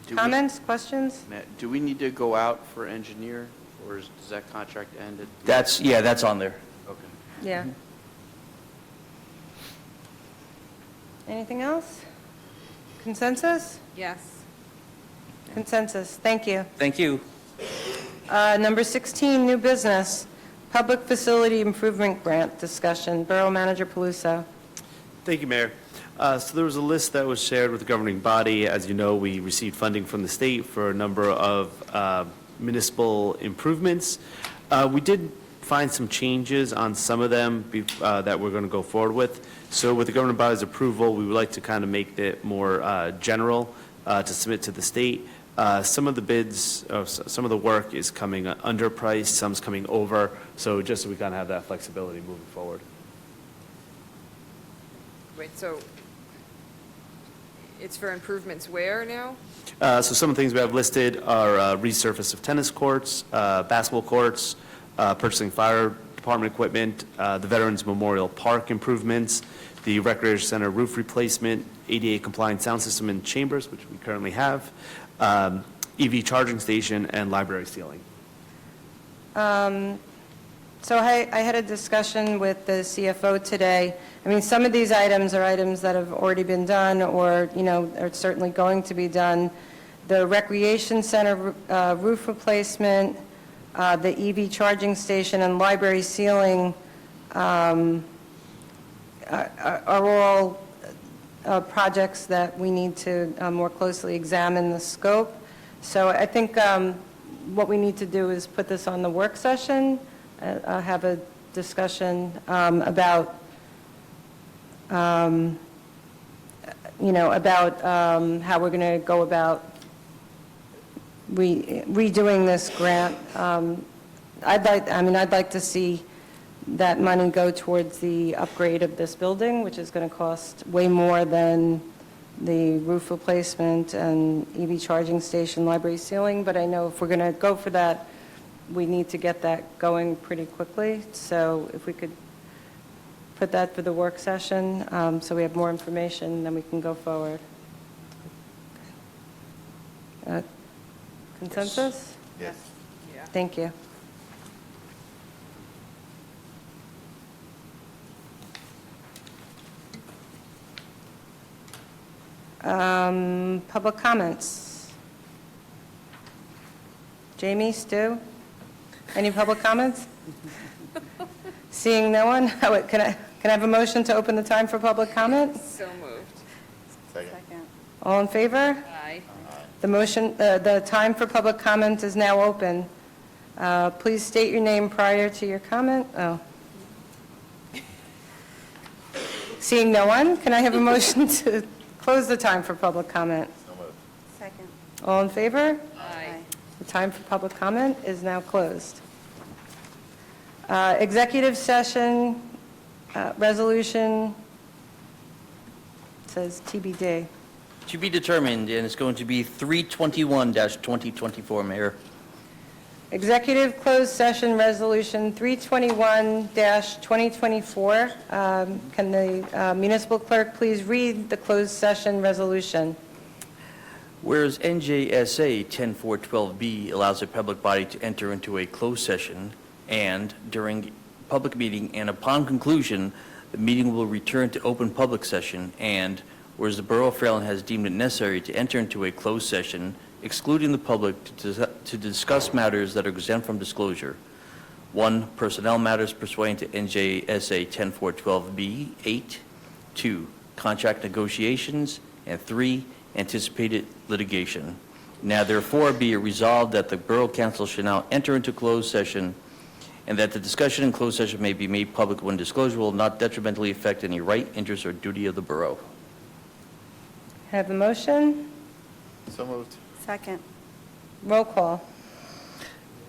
Do we- Comments, questions? Matt, do we need to go out for engineer, or does that contract end at? That's on there. Okay. Yeah. Anything else? Consensus? Yes. Consensus. Thank you. Thank you. Number 16, new business, Public Facility Improvement Grant discussion. Borough Manager Paluso. Thank you, Mayor. So there was a list that was shared with the governing body. As you know, we received funding from the state for a number of municipal improvements. We did find some changes on some of them that we're going to go forward with. So with the governing body's approval, we would like to kind of make it more general to submit to the state. Some of the bids, some of the work is coming underpriced, some's coming over, so just so we kind of have that flexibility moving forward. Wait, so it's for improvements where now? So some of the things we have listed are resurface of tennis courts, basketball courts, purchasing fire department equipment, the Veterans Memorial Park improvements, the Recreation Center roof replacement, ADA compliant sound system in chambers, which we currently have, EV charging station, and library ceiling. So I had a discussion with the CFO today. I mean, some of these items are items that have already been done or, are certainly going to be done. the recreation center roof replacement, the EV charging station, and library ceiling are all projects that we need to more closely examine the scope. So I think what we need to do is put this on the work session, have a discussion about, how we're going to go about redoing this grant. I'd like to see that money go towards the upgrade of this building, which is going to cost way more than the roof replacement and EV charging station, library ceiling. But I know if we're going to go for that, we need to get that going pretty quickly. So if we could put that for the work session, so we have more information, then we can go forward. Consensus? Yes. Thank you. Public comments. Jamie, Stu, any public comments? Seeing no one, can I have a motion to open the time for public comment? So moved. Second. All in favor? Aye. The time for public comment is now open. Please state your name prior to your comment. Oh. Seeing no one, can I have a motion to close the time for public comment? Second. All in favor? Aye. The time for public comment is now closed. Executive session, resolution, says TBD. To be determined, and it's going to be 321-2024, Mayor. Executive closed session resolution 321-2024. Can the municipal clerk please read the closed session resolution? Whereas NJSA 10412B allows a public body to enter into a closed session, and during public meeting and upon conclusion, the meeting will return to open public session, and whereas the Borough of Fairlawn has deemed it necessary to enter into a closed session, excluding the public to discuss matters that are exempt from disclosure. 1, personnel matters pursuant to NJSA 10412B 8. 2, contract negotiations. And 3, anticipated litigation. Now therefore be it resolved that the Borough Council shall now enter into closed session, and that the discussion in closed session may be made public when disclosure will not detrimentally affect any right, interest, or duty of the borough. Have a motion? So moved. Second. Roll call.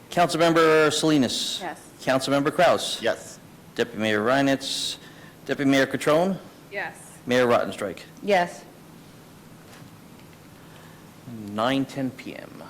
Councilmember Salinas. Yes. Councilmember Kraus. Yes. Deputy Mayor Reinitz. Deputy Mayor Catrone. Yes. Mayor Rottenstrike. Yes. 9:10 p.m.